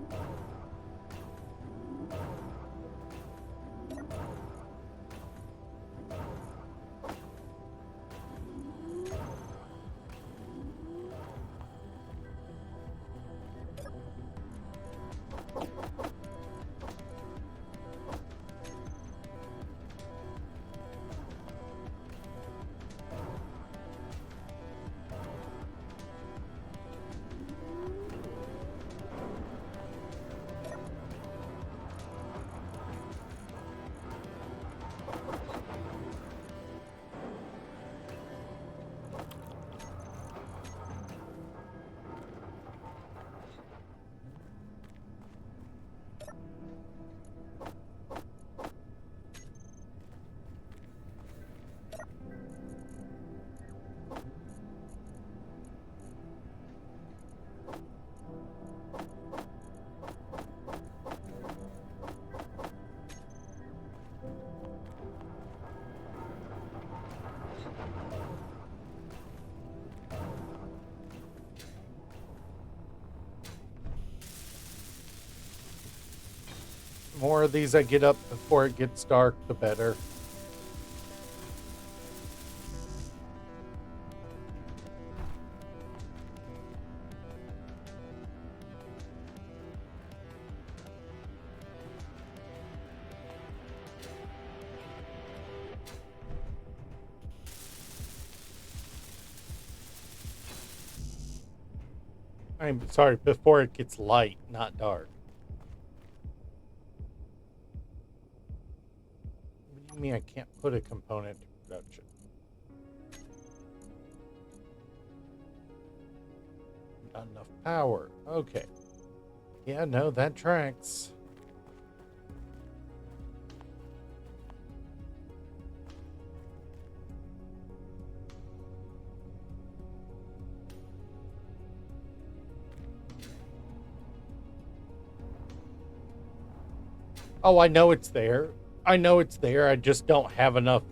The more of these I get up before it gets dark, the better. I'm sorry, before it gets light, not dark. What do you mean I can't put a component to production? Not enough power. Okay. Yeah, no, that tracks. Oh, I know it's there. I know it's there. I just don't have enough.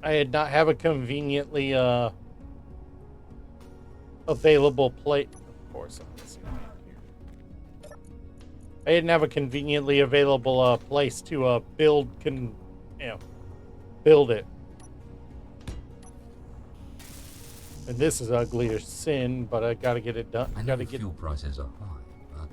I had not have a conveniently available plate. Of course, I'm missing it here. I didn't have a conveniently available place to build build it. And this is ugly as sin, but I gotta get it done.
I know fuel prices are high, but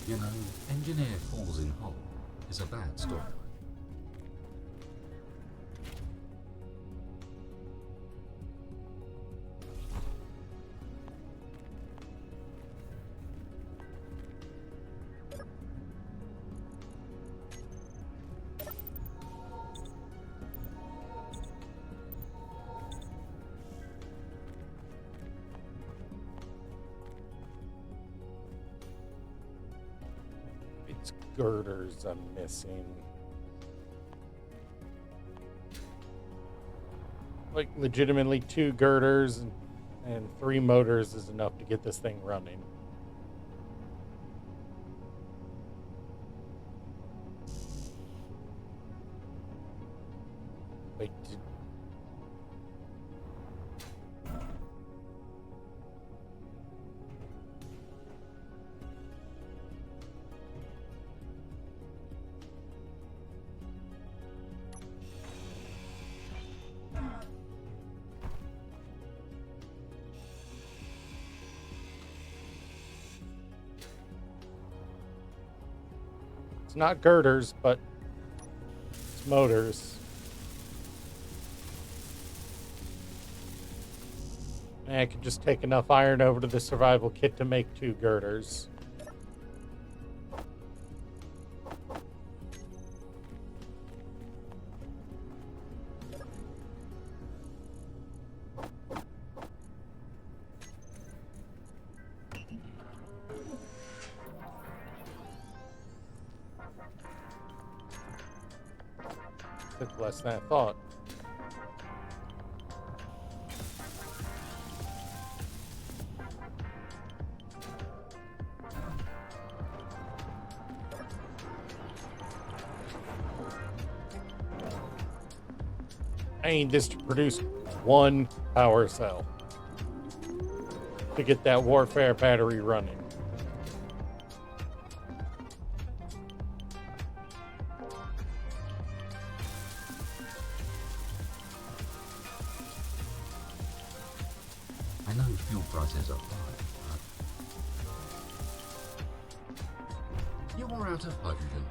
you know, engineer falls in hole is a bad story.
It's girders I'm missing. Like, legitimately 2 girders and 3 motors is enough to get this thing running. Wait, it's not girders, but it's motors. And I could just take enough iron over to the survival kit to make 2 girders. Took less than I thought. I need this to produce 1 power cell to get that warfare battery running.
I know fuel prices are high, but you are out of hydrogen.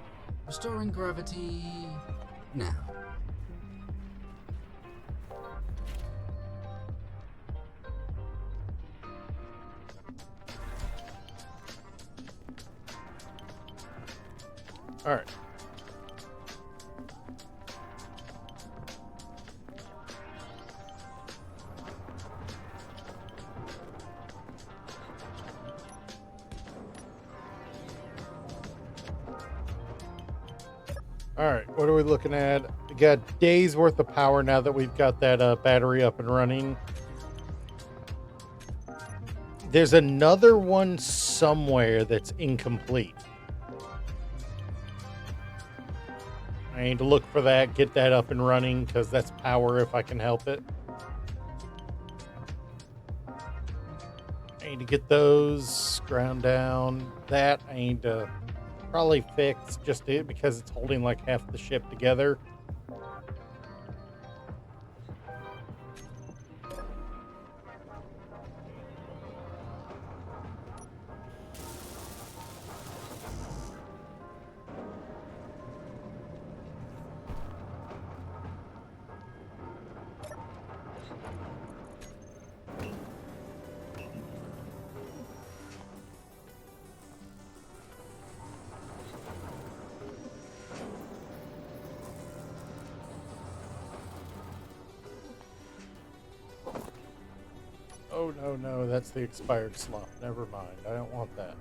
Restoring gravity now.
All right. All right, what are we looking at? We got days worth of power now that we've got that battery up and running. There's another one somewhere that's incomplete. I need to look for that, get that up and running, because that's power if I can help it. I need to get those ground down. That I need to probably fix just it because it's holding like half the ship together. No, no, no. That's the expired slump. Never mind. I don't want that.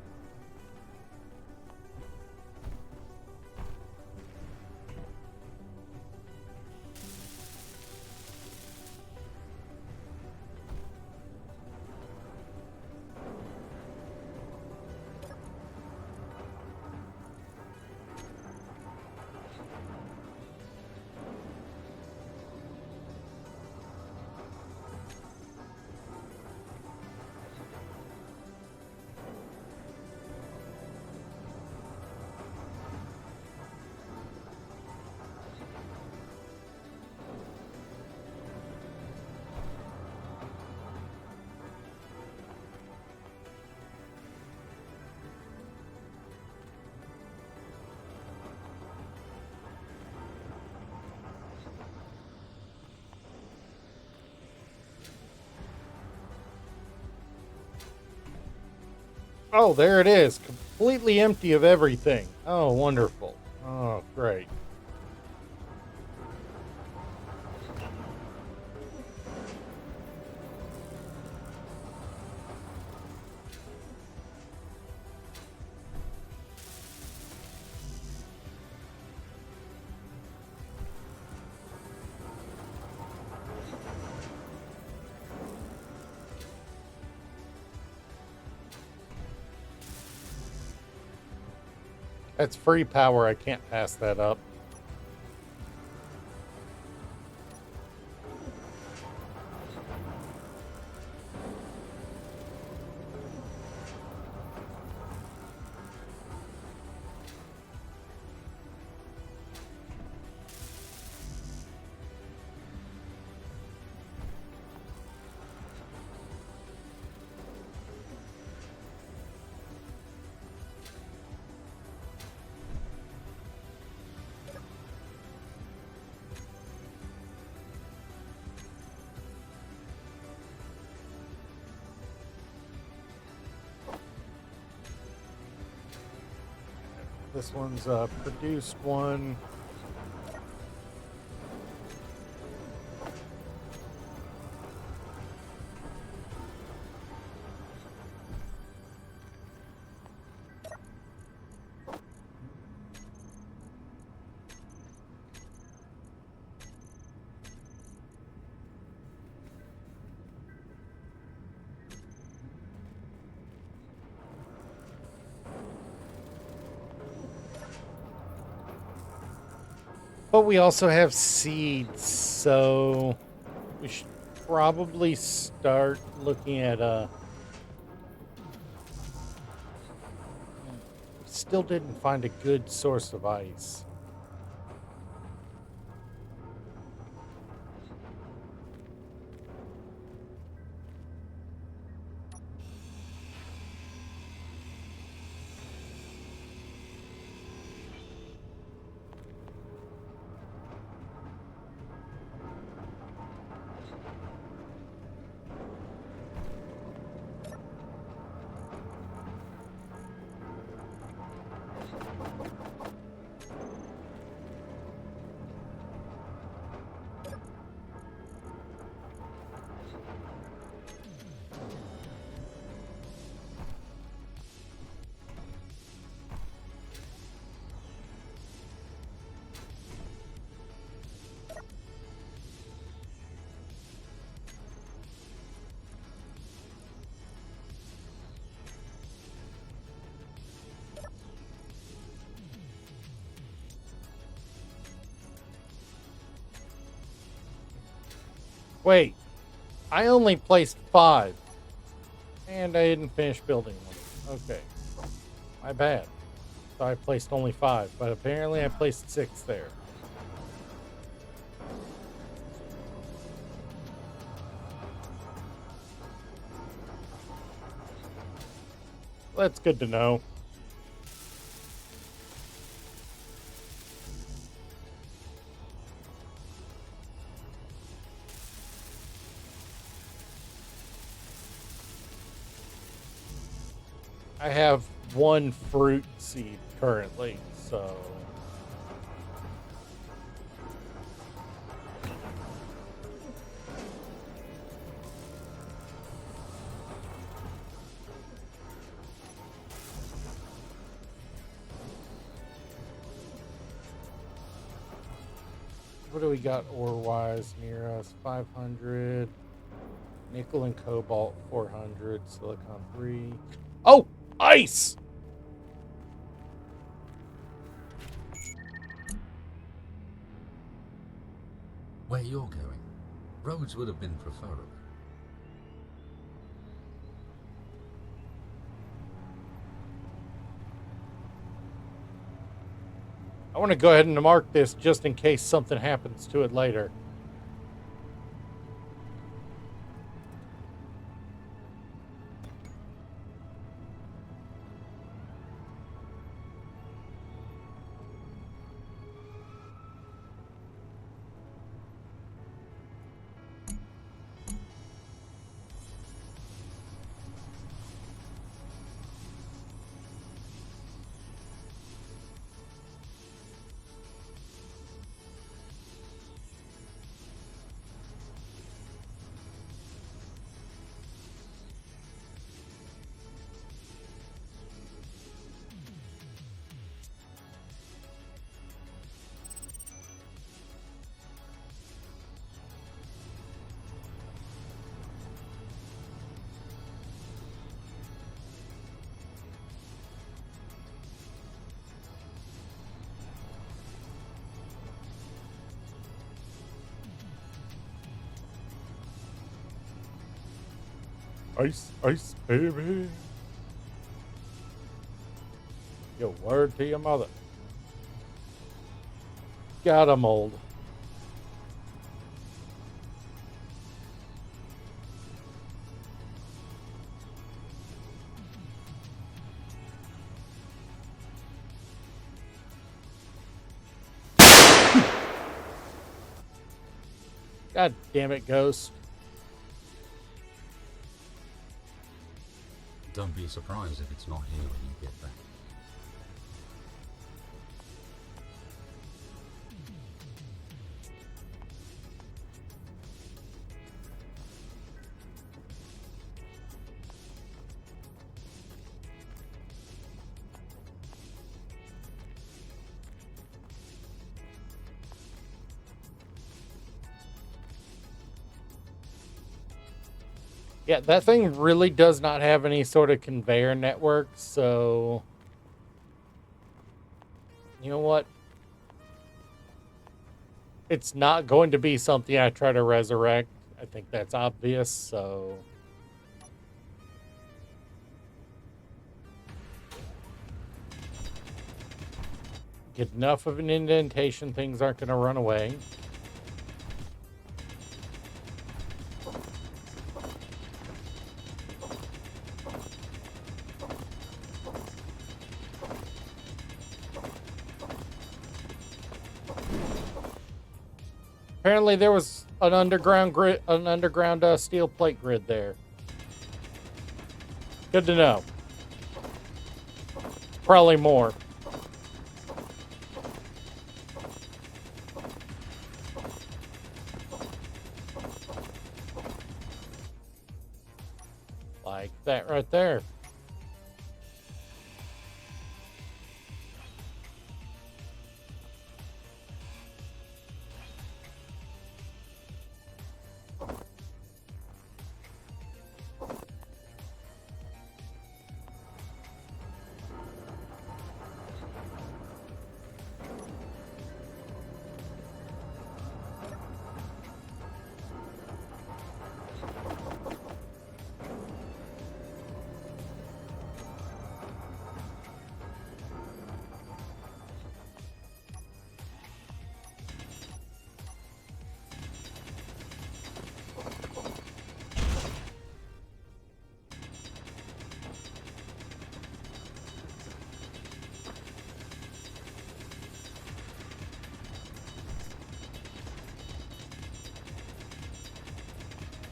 Oh, there it is. Completely empty of everything. Oh, wonderful. Oh, great. That's free power. I can't pass that up. This one's a produced one. But we also have seeds, so we should probably start looking at still didn't find a good source of ice. Wait, I only placed 5. And I didn't finish building one. Okay. My bad. So I placed only 5, but apparently I placed 6 there. That's good to know. I have 1 fruit seed currently, so What do we got ore-wise near us? 500. Nickel and cobalt, 400. Silicon 3. Oh! Ice!
Where you're going, roads would have been preferable.
I want to go ahead and mark this just in case something happens to it later. Ice, ice, baby. Your word to your mother. Got a mold. God damn it, Ghost.
Don't be surprised if it's not here when you get back.
Yeah, that thing really does not have any sort of conveyor network, so... You know what? It's not going to be something I try to resurrect. I think that's obvious, so... Get enough of an indentation, things aren't going to run away. Apparently there was an underground grid, steel plate grid there. Good to know. Probably more. Like that right there.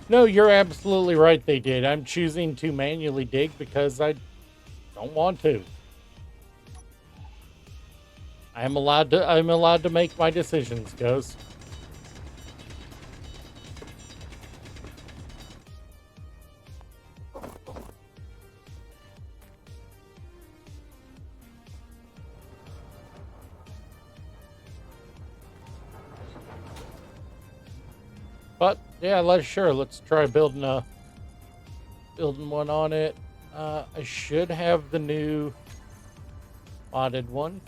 No, you're absolutely right, they did. I'm choosing to manually dig because I don't want to. I'm allowed to make my decisions, Ghost. Yeah, let's try building one on it. I should have the new modded one.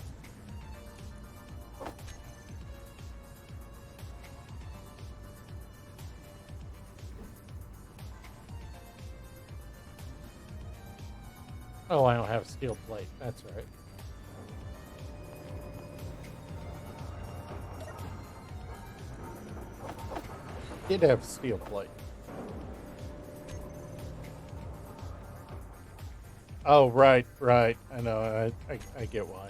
Oh, I don't have steel plate. That's right. Did have steel plate. Oh, right. I know. I get why.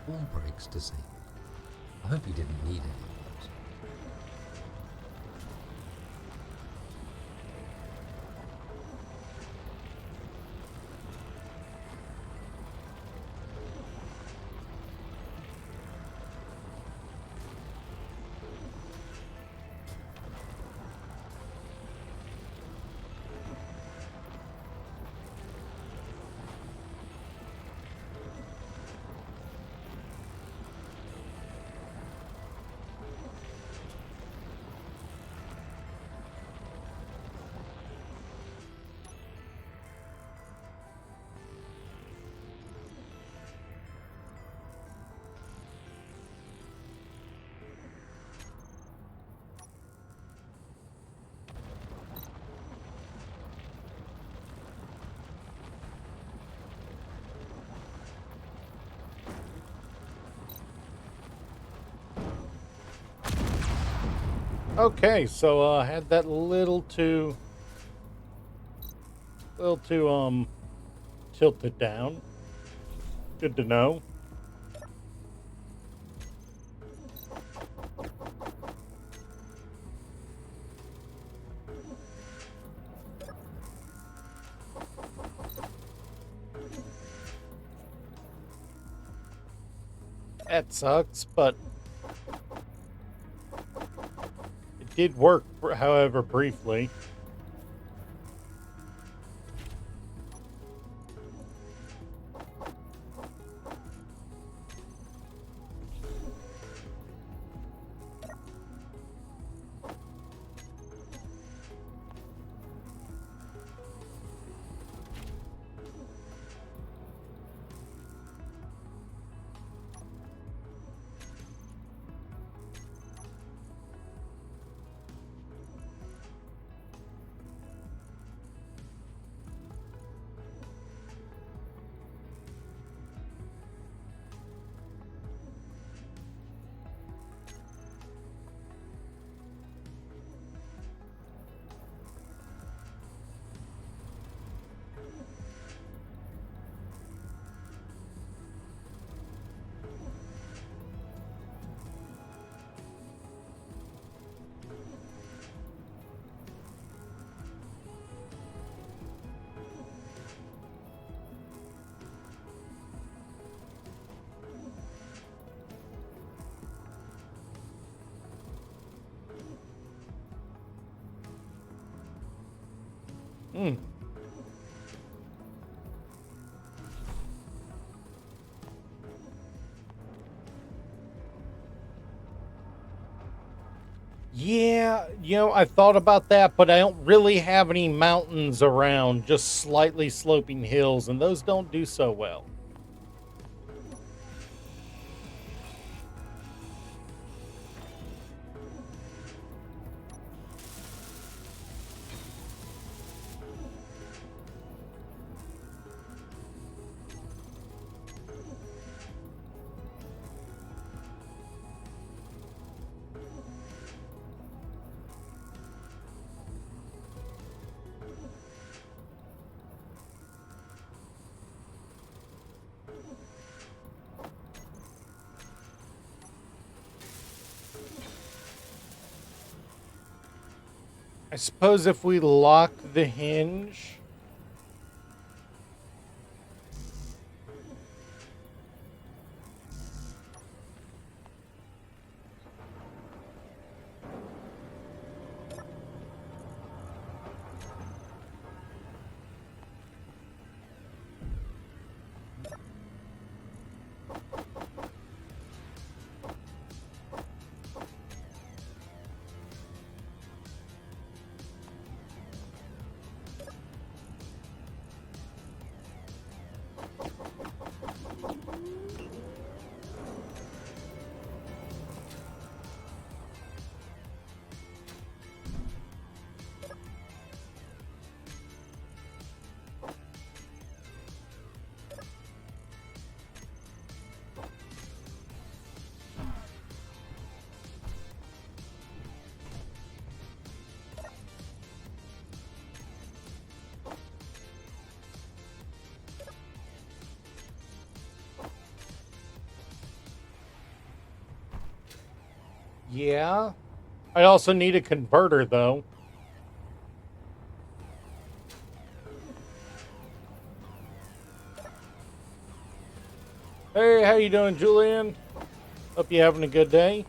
All brakes disabled. I hope he didn't need any of those.
Okay, so I had that little too tilted down. Good to know. That sucks, but it did work, however, briefly. Hmm. Yeah, I thought about that, but I don't really have any mountains around, just slightly sloping hills, and those don't do so well. I suppose if we lock the hinge. Yeah. I also need a converter, though. Hey, how you doing, Julian? Hope you having a good day.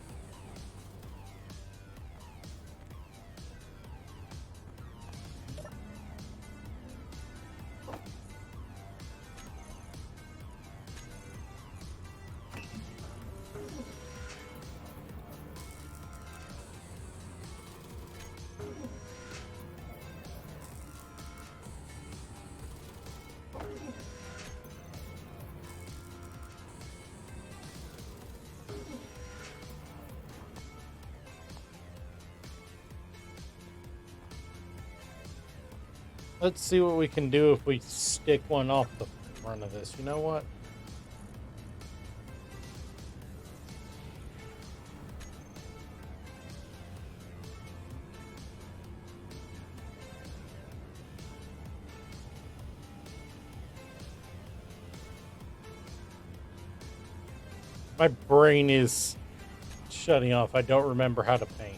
Let's see what we can do if we stick one off the front of this. You know what? My brain is shutting off. I don't remember how to paint.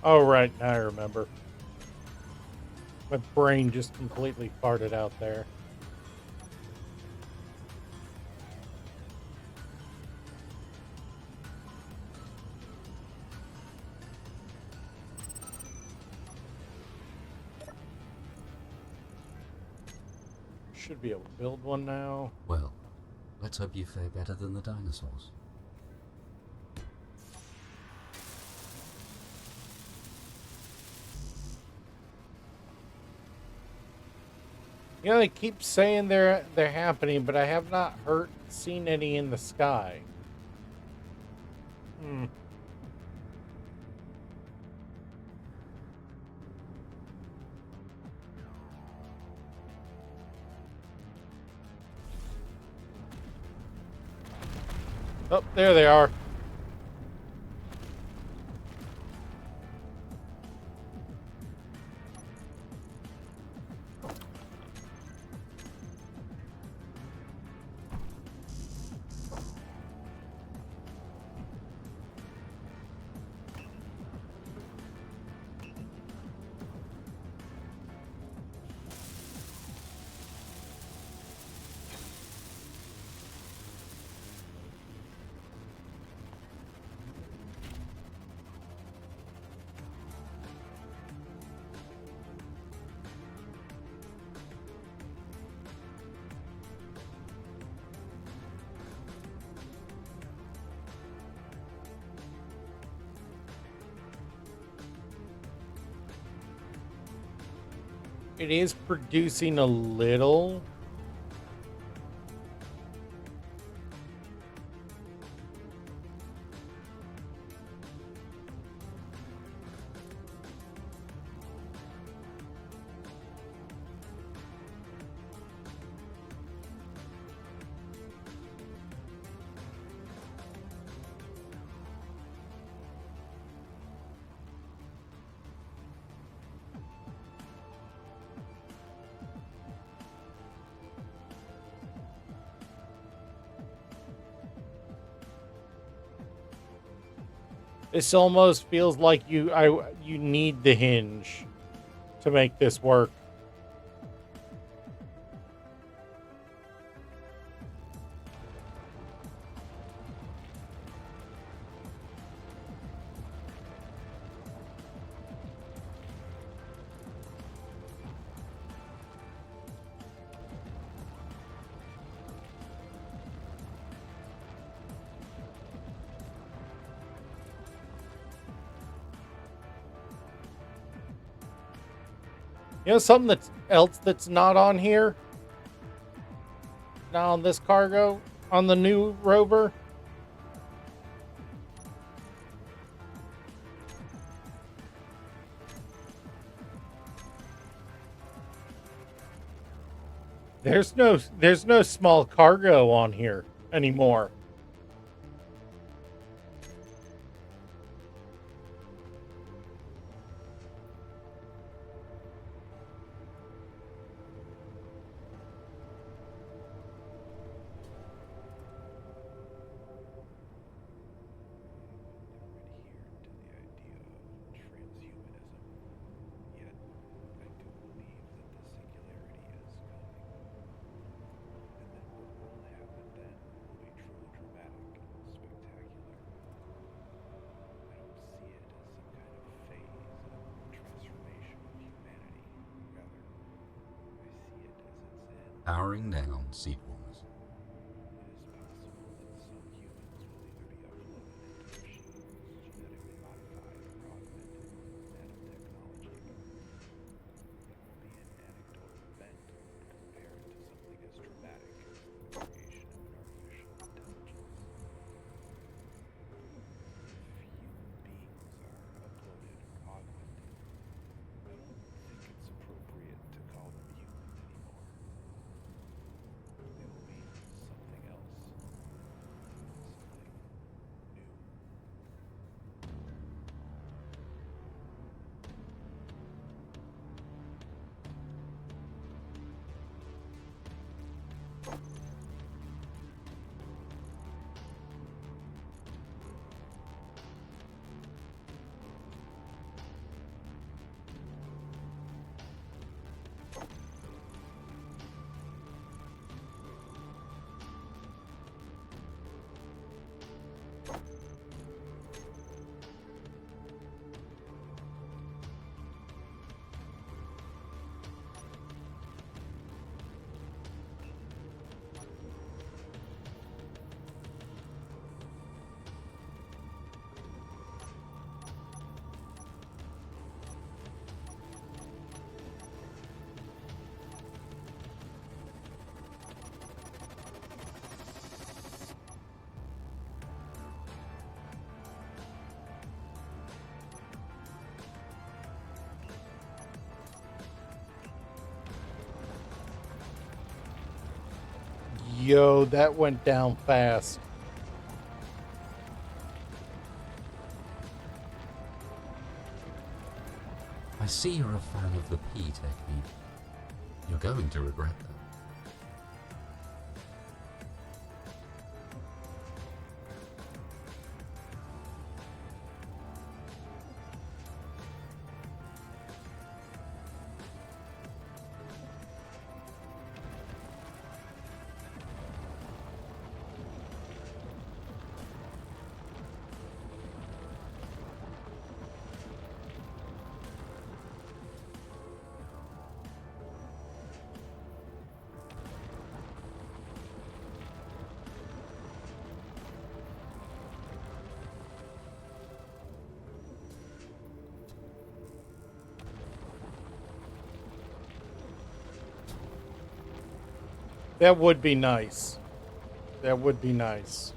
Oh, right. Now I remember. My brain just completely farted out there. Should be able to build one now.
Well, let's hope you fare better than the dinosaurs.
You know, they keep saying they're happening, but I have not seen any in the sky. Hmm. Oh, there they are. It is producing a little. This almost feels like you need the hinge to make this work. You know something else that's not on here? Not on this cargo? On the new rover? There's no small cargo on here anymore.
Powering down seat warmers.
Yo, that went down fast.
I see you're a fan of the P technique. You're going to regret that.
That would be nice. That would be nice.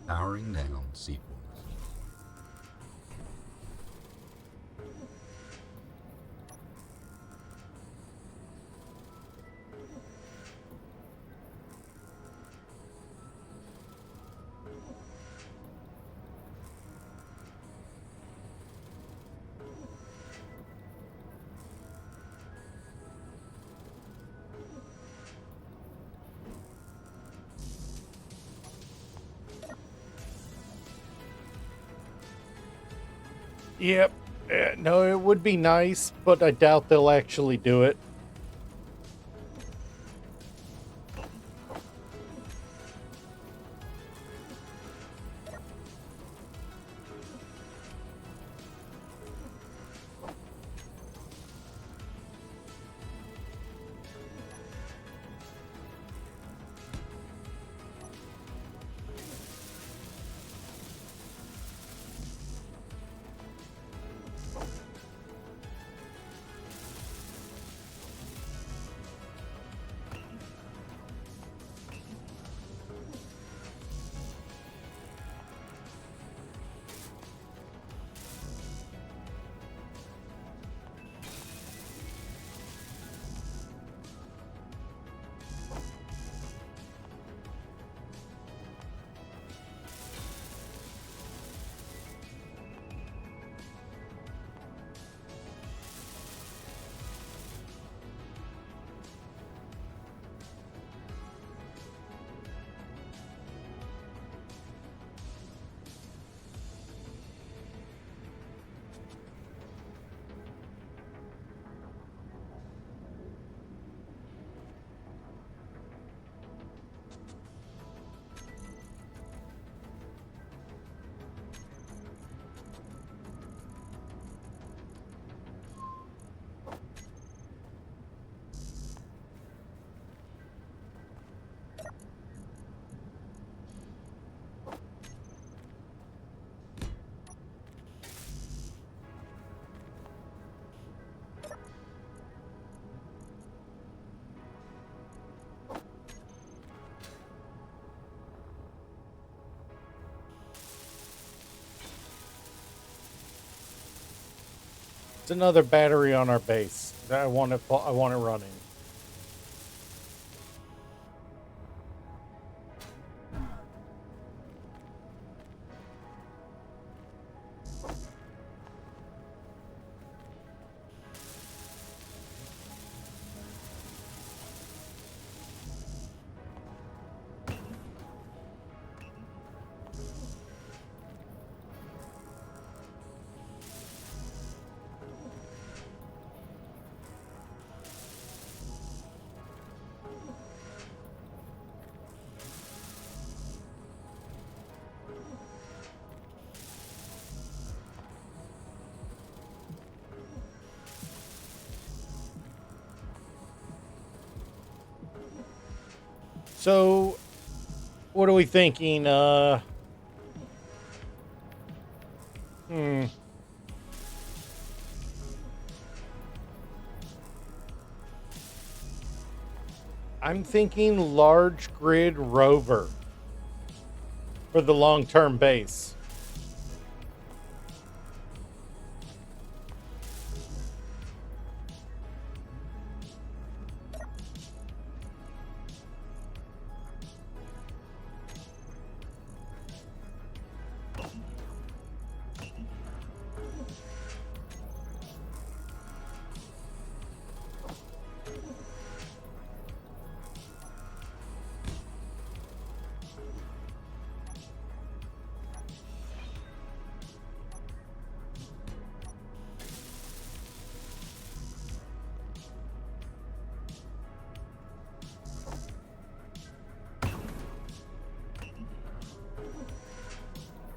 Powering down seat warmers.
Yep. No, it would be nice, but I doubt they'll actually do it. It's another battery on our base. I want it running. So, what are we thinking? I'm thinking large grid rover for the long-term base.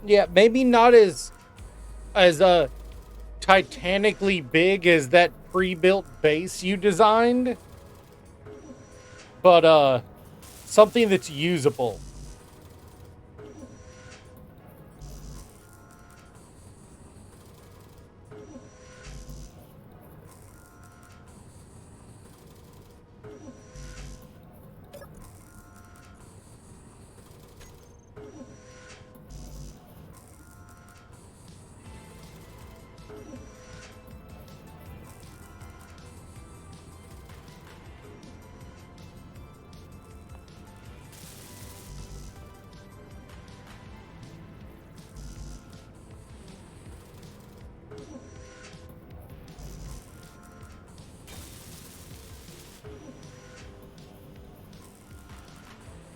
Yeah, maybe not as titanically big as that pre-built base you designed, but something that's usable.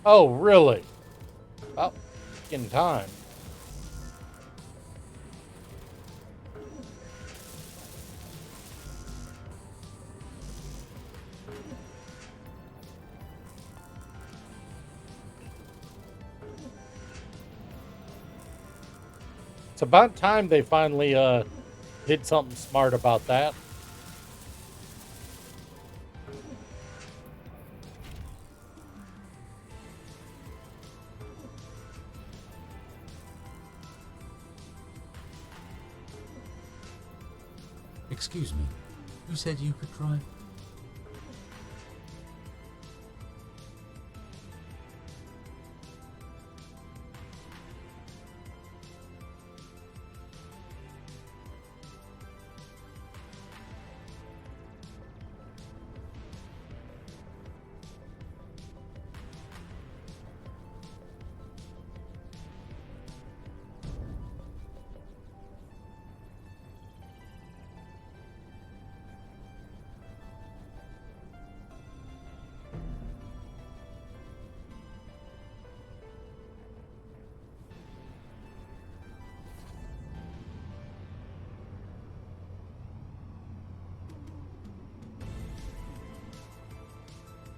Oh, really? About in time. It's about time they finally did something smart about that.
Excuse me, who said you could drive?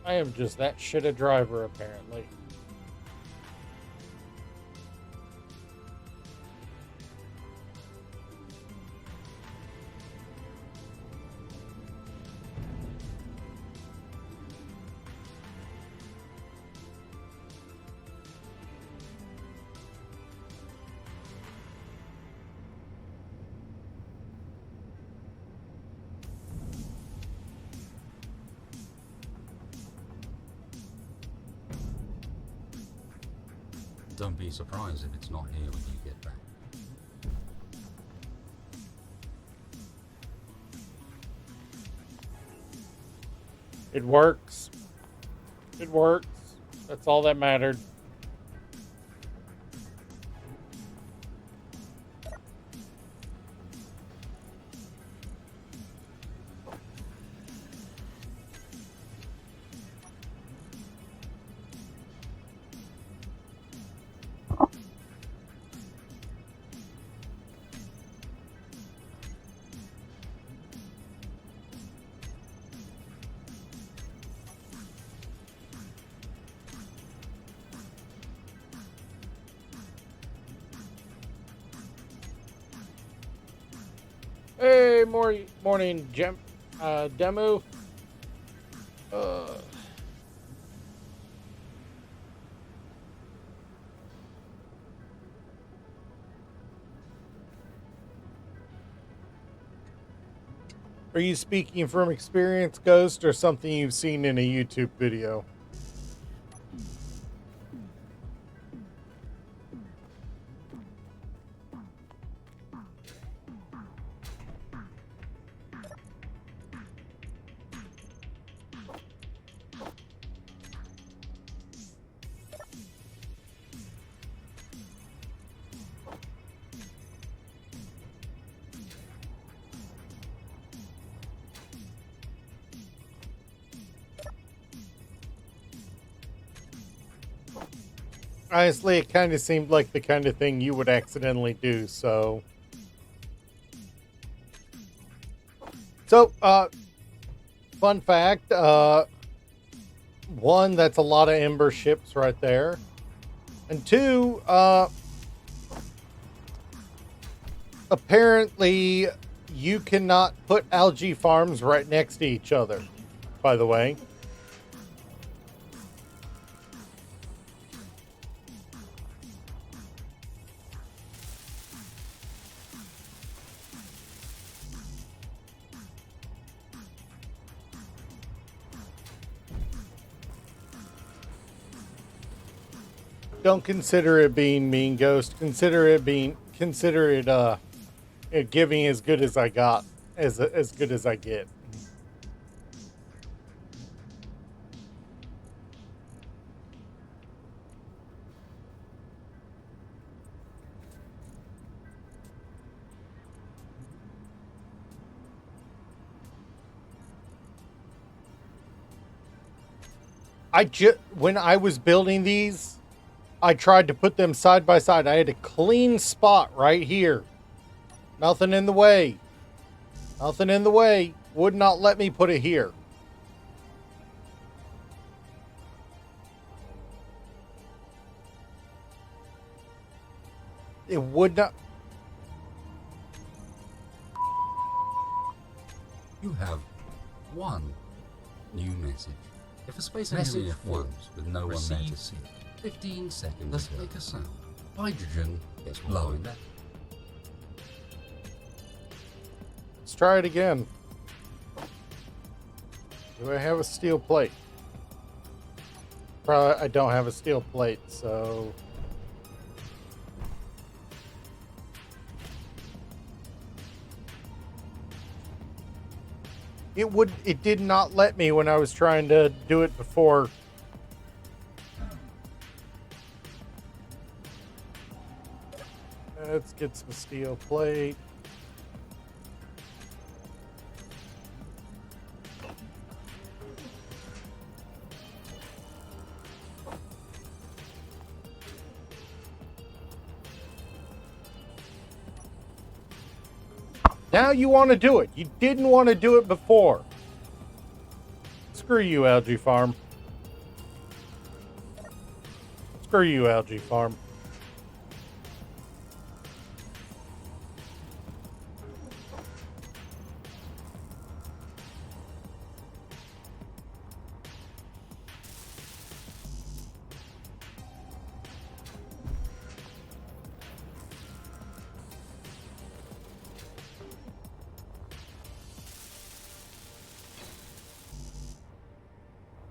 I am just that shit a driver, apparently.
Don't be surprised if it's not here when you get back.
It works. It works. That's all that mattered. Hey, morning, Demu. Uh, are you speaking from experience, Ghost, or something you've seen in a YouTube video? Honestly, it kind of seemed like the kind of thing you would accidentally do, so... Fun fact, one, that's a lot of Ember ships right there. And two, apparently you cannot put algae farms right next to each other, by the way. Don't consider it being mean, Ghost. Consider it giving as good as I got, as good as I get. When I was building these, I tried to put them side by side. I had a clean spot right here. Nothing in the way. Nothing in the way. Would not let me put it here. It would not.
You have one new message. If a space message forms with no one there to see it, 15 seconds. Let's make a sound. Hydrogen is blowing.
Let's try it again. Do I have a steel plate? Probably I don't have a steel plate, so... It did not let me when I was trying to do it before. Let's get some steel plate. Now you want to do it. You didn't want to do it before. Screw you, Algae Farm. Screw you, Algae Farm.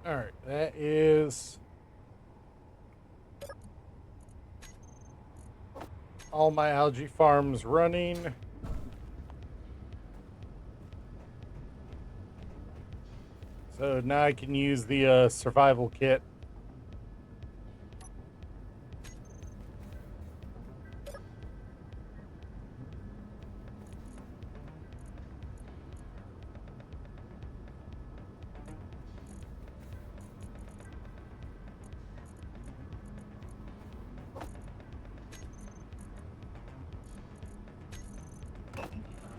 All right, that is all my algae farms running. So now I can use the survival kit.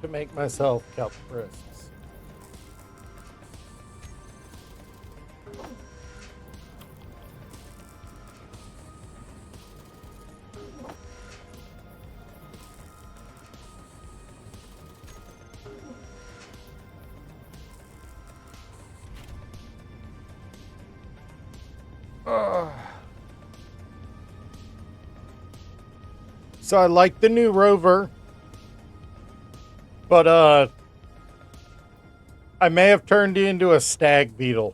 To make myself kelp crisps. So I like the new Rover, but I may have turned into a stag beetle.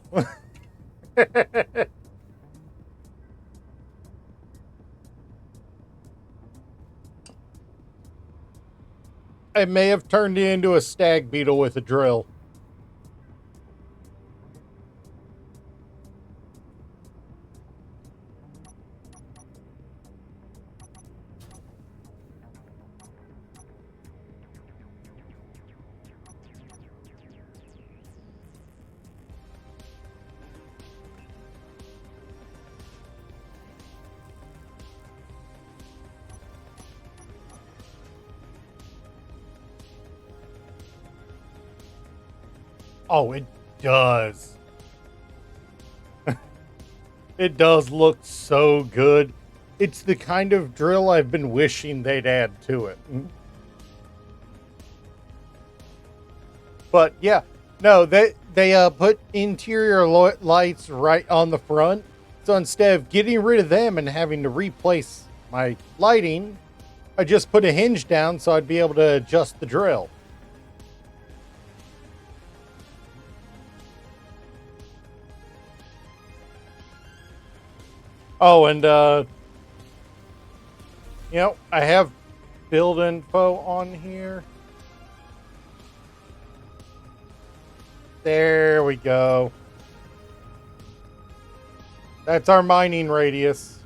I may have turned into a stag beetle with a drill. Oh, it does. It does look so good. It's the kind of drill I've been wishing they'd add to it. But yeah, no, they put interior lights right on the front. So instead of getting rid of them and having to replace my lighting, I just put a hinge down so I'd be able to adjust the drill. Oh, and I have build info on here. There we go. That's our mining radius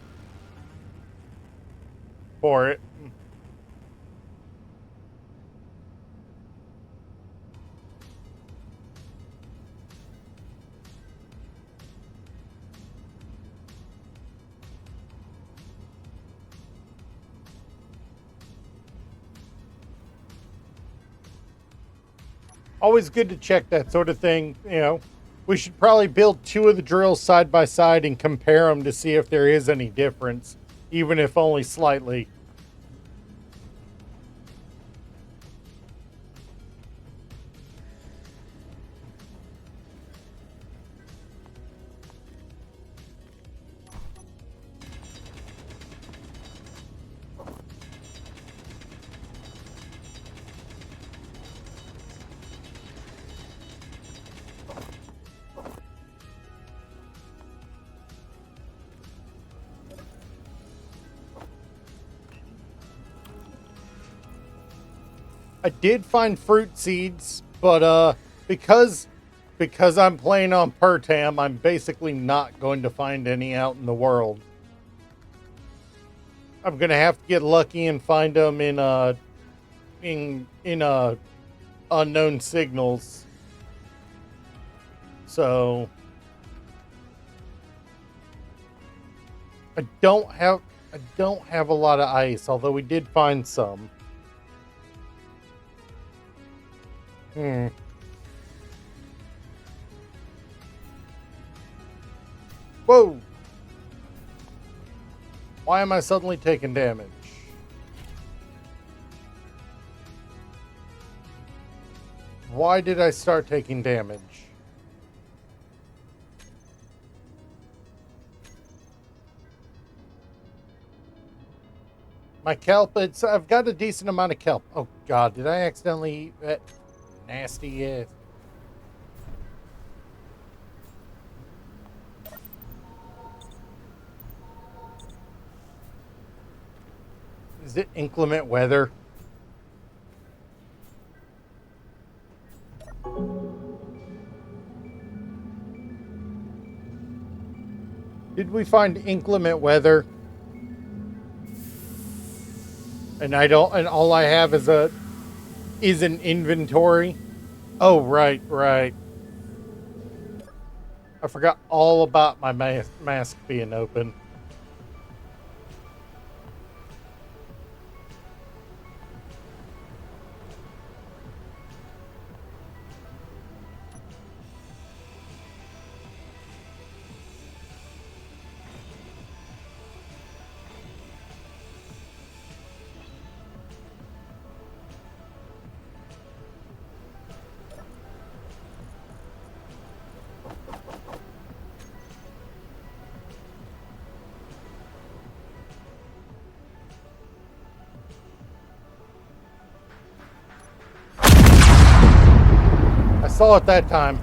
for it. Always good to check that sort of thing. We should probably build two of the drills side by side and compare them to see if there is any difference, even if only slightly. I did find fruit seeds, but because I'm playing on Pertam, I'm basically not going to find any out in the world. I'm gonna have to get lucky and find them in unknown signals. So I don't have a lot of ice, although we did find some. Whoa! Why am I suddenly taking damage? Why did I start taking damage? My kelp, I've got a decent amount of kelp. Oh god, did I accidentally eat that nasty ass? Is it inclement weather? Did we find inclement weather? And all I have is an inventory. Oh, right. I forgot all about my mask being open. I saw it that time.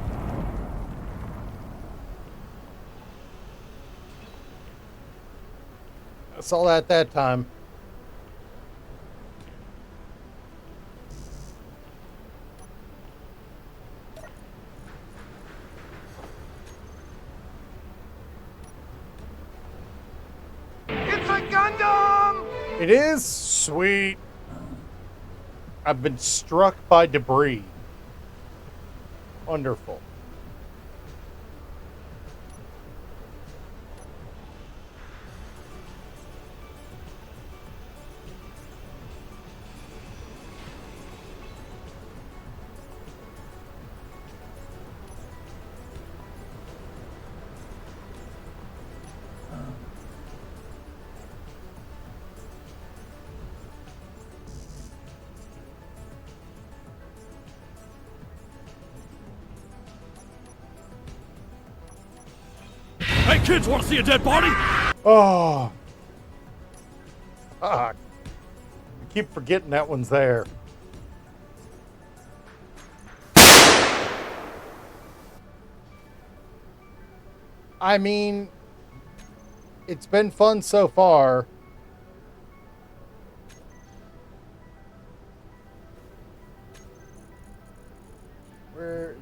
I saw that time.
It's a Gundam!
It is sweet. I've been struck by debris. Wonderful.
Hey kids, wanna see a dead body?
Oh. Fuck. I keep forgetting that one's there. I mean, it's been fun so far. Where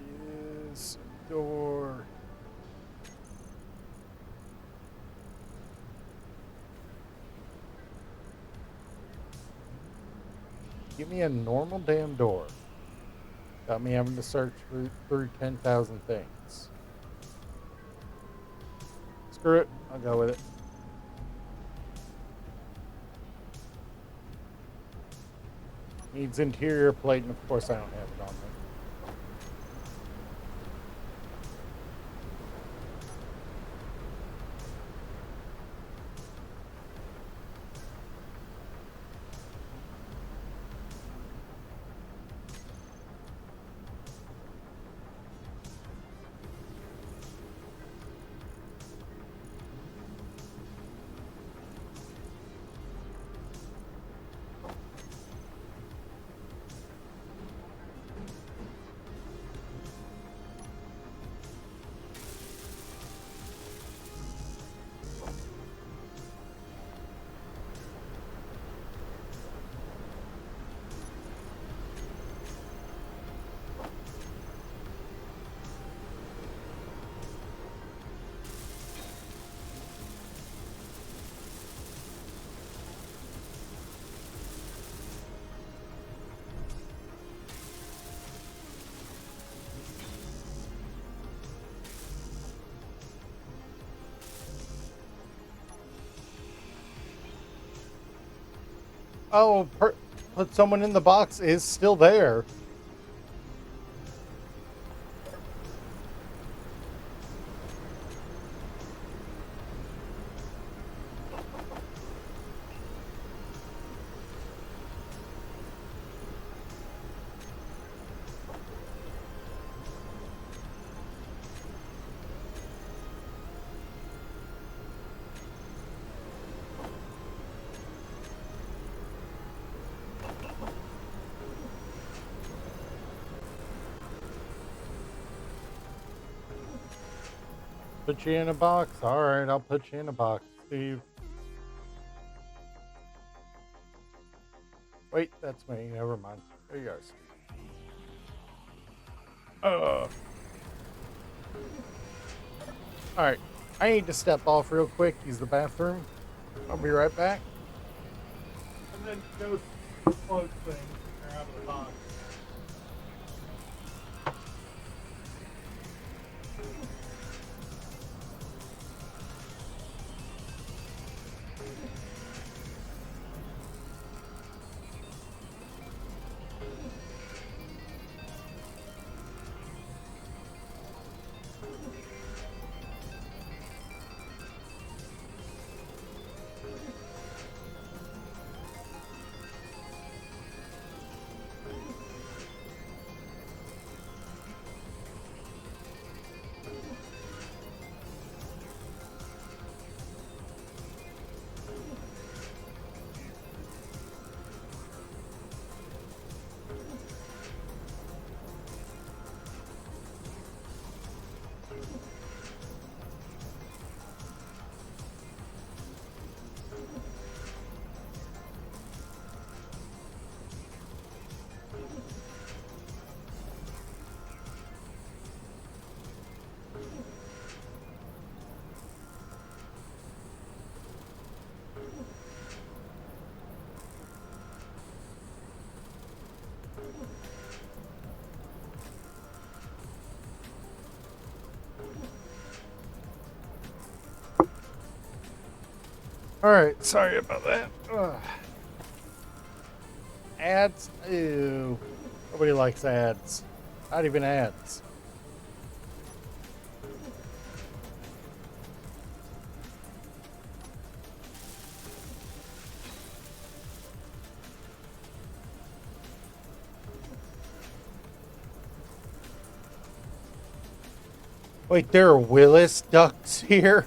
is door? Give me a normal damn door. Got me having to search through 10,000 things. Screw it. I'll go with it. Needs interior plate, and of course I don't have it on me. Oh, put someone in the box is still there. Put you in a box. All right, I'll put you in a box, Steve. Wait, that's me. Never mind. There you go. All right. I need to step off real quick, use the bathroom. I'll be right back. And then go close things. They're out of the box. All right, sorry about that. Ugh. Ads? Ew. Nobody likes ads. Not even ads. Wait, there are Willis ducks here?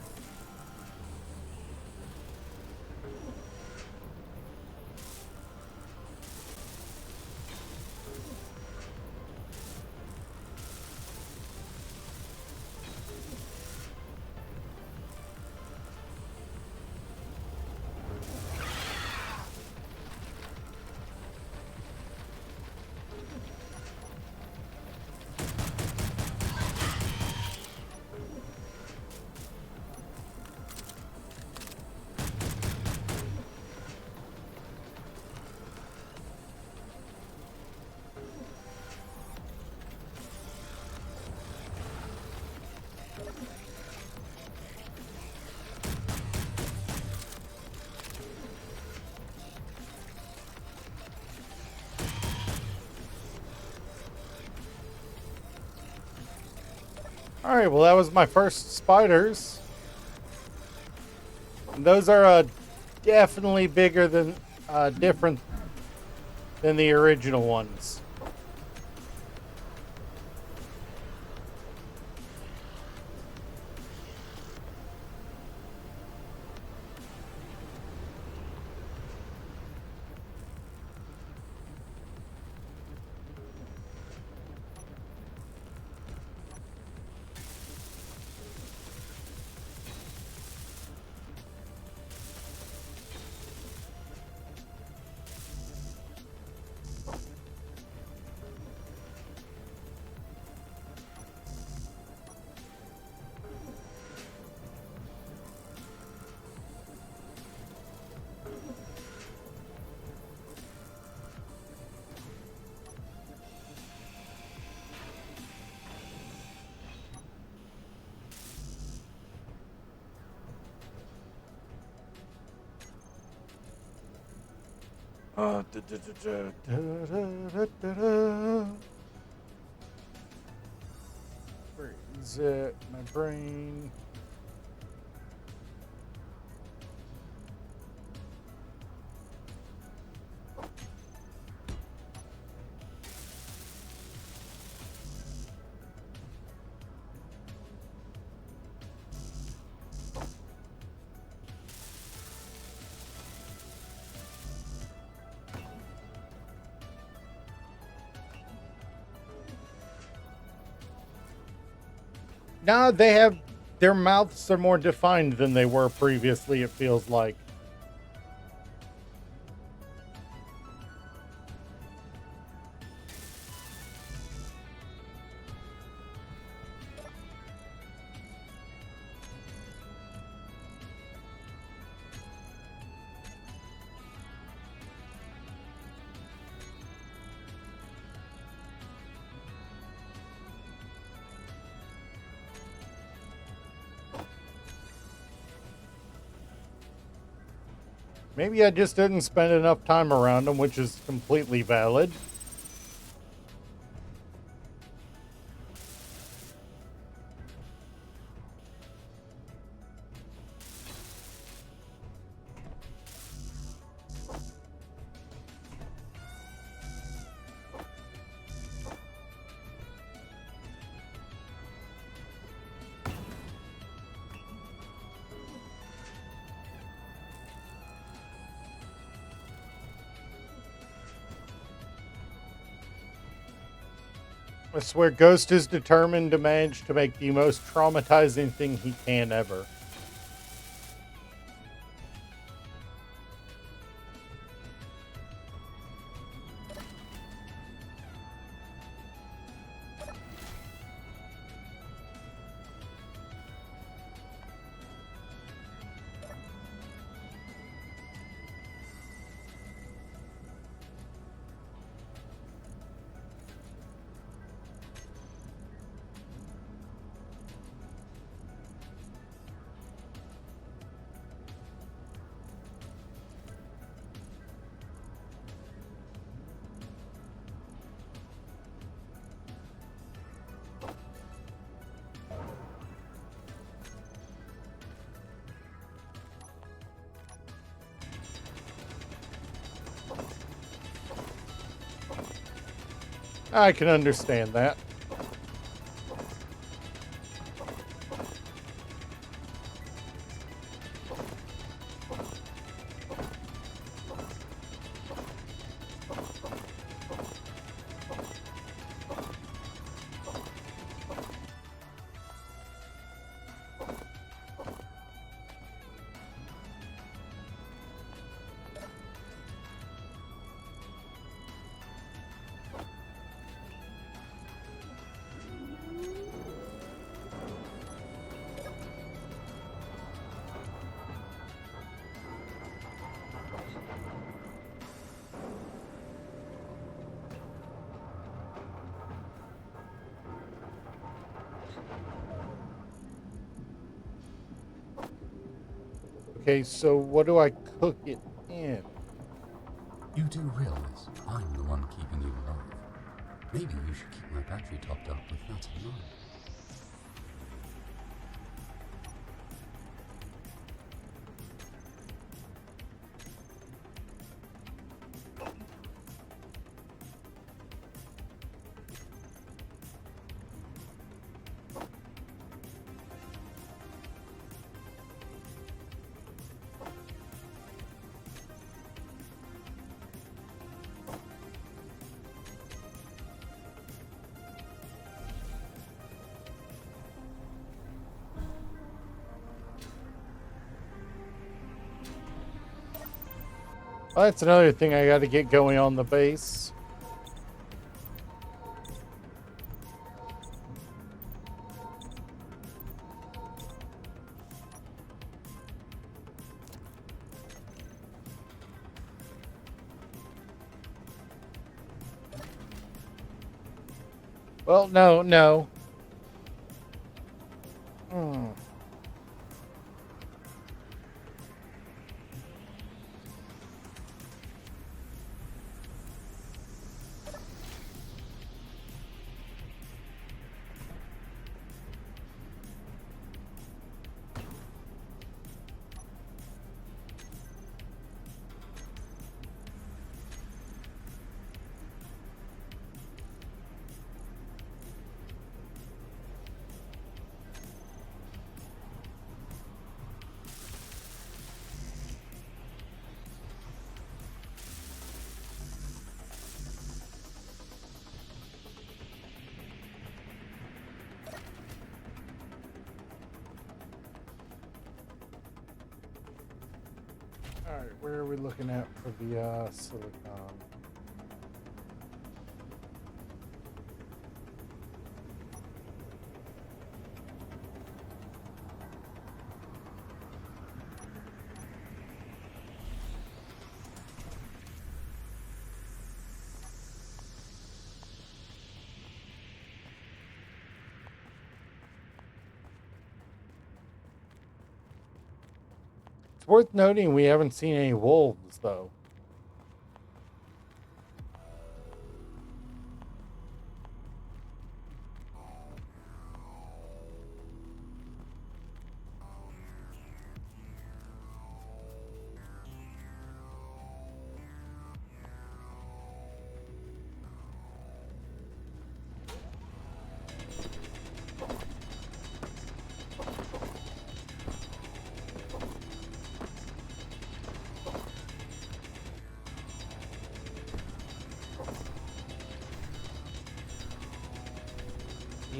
All right, well, that was my first spiders. And those are definitely bigger than, different than the original ones. Where is it? My brain. Now they have their mouths are more defined than they were previously, it feels like. Maybe I just didn't spend enough time around them, which is completely valid. I swear Ghost is determined to manage to make the most traumatizing thing he can ever. I can understand that. Okay, so what do I cook it in?
You do realize I'm the one keeping you alive. Maybe you should keep my battery topped up with that in mind.
Well, that's another thing I got to get going on the base. Well, no. All right, where are we looking at for the silicon? It's worth noting we haven't seen any wolves, though.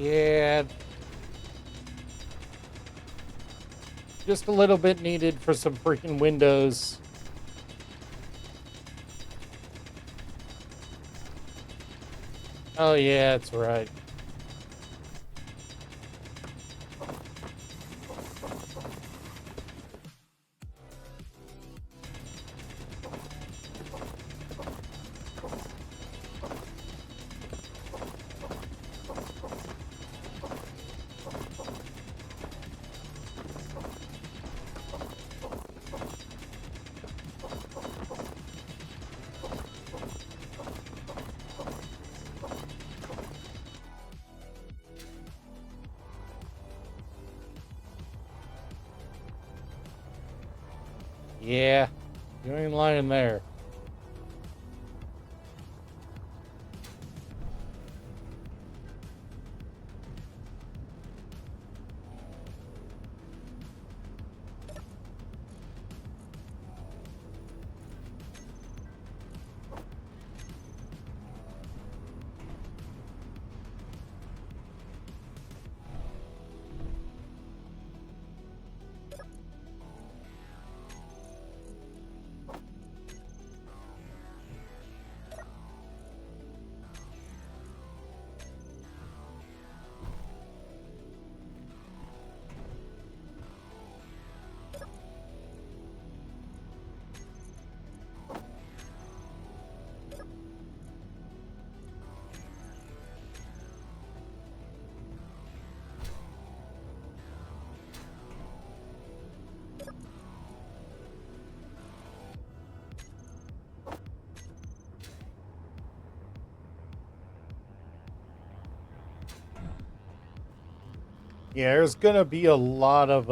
Yeah. Just a little bit needed for some freaking windows. Oh, yeah, that's right. Yeah, you ain't lying there. Yeah, there's gonna be a lot of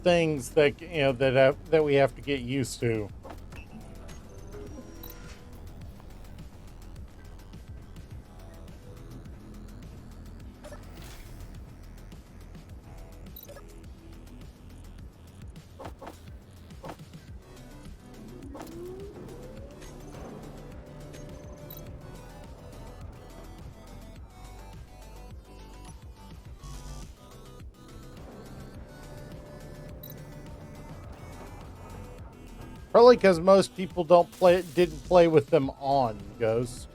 things that that we have to get used to. Probably because most people didn't play with them on Ghost.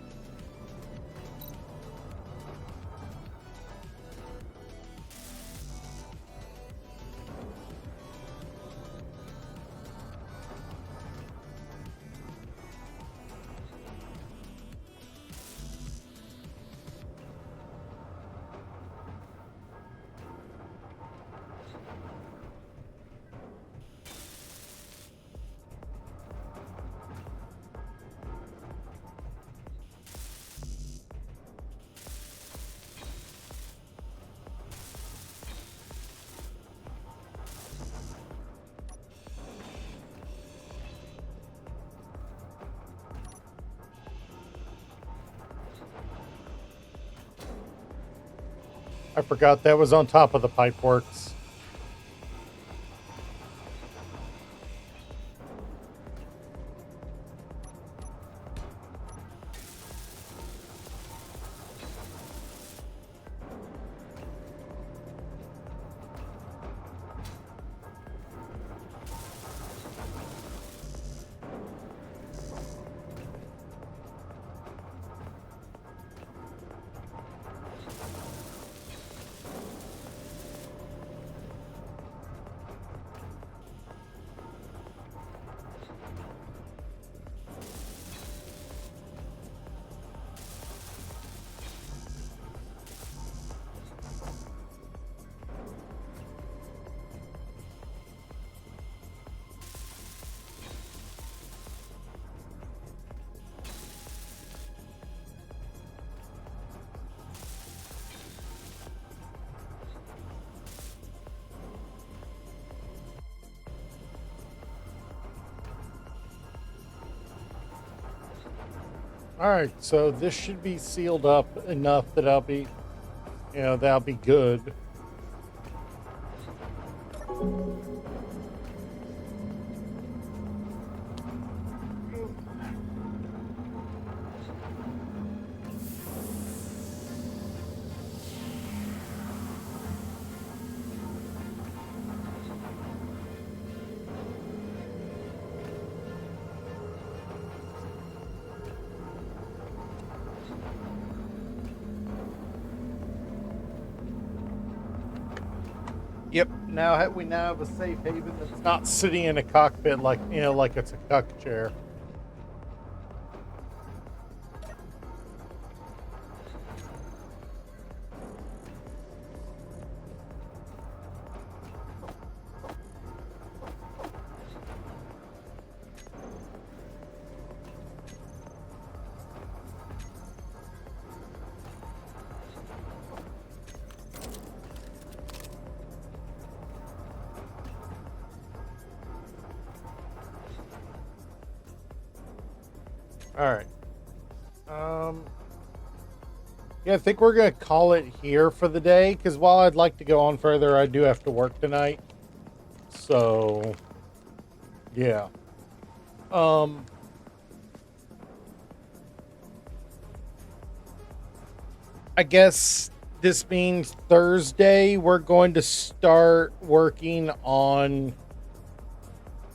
I forgot that was on top of the pipeworks. All right, so this should be sealed up enough that that'll be good. Yep. We now have a safe haven that's not sitting in a cockpit like it's a cuck chair. All right. Yeah, I think we're gonna call it here for the day, because while I'd like to go on further, I do have to work tonight. So, yeah. I guess this means Thursday we're going to start working on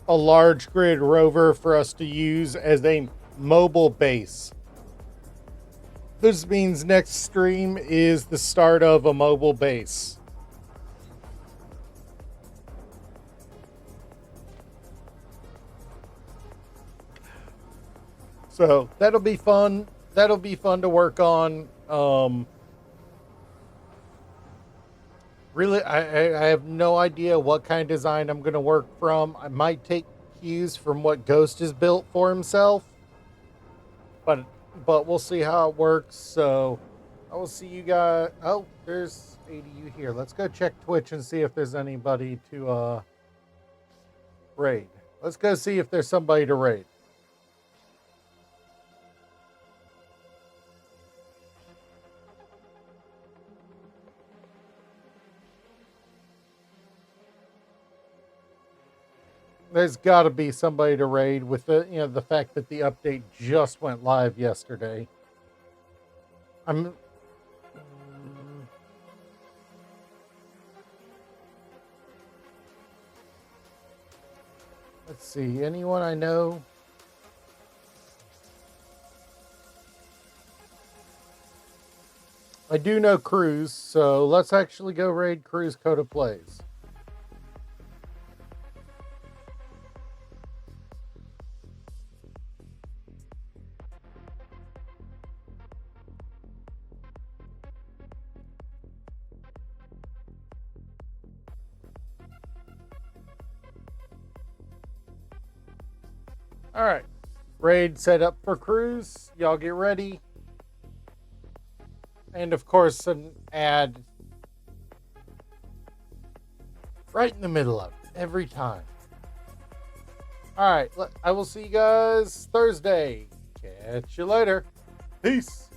a large grid rover for us to use as a mobile base. This means next stream is the start of a mobile base. So that'll be fun. That'll be fun to work on. Really, I have no idea what kind of design I'm going to work from. I might take cues from what Ghost has built for himself. But we'll see how it works. So I will see you guys. Oh, there's ADU here. Let's go check Twitch and see if there's anybody to raid. Let's go see if there's somebody to raid. There's got to be somebody to raid with the fact that the update just went live yesterday. Let's see, anyone I know? I do know Cruz, so let's actually go raid Cruz Coda Plays. All right, raid set up for Cruz. Y'all get ready. And of course, an ad right in the middle of it every time. All right, I will see you guys Thursday. Catch you later. Peace.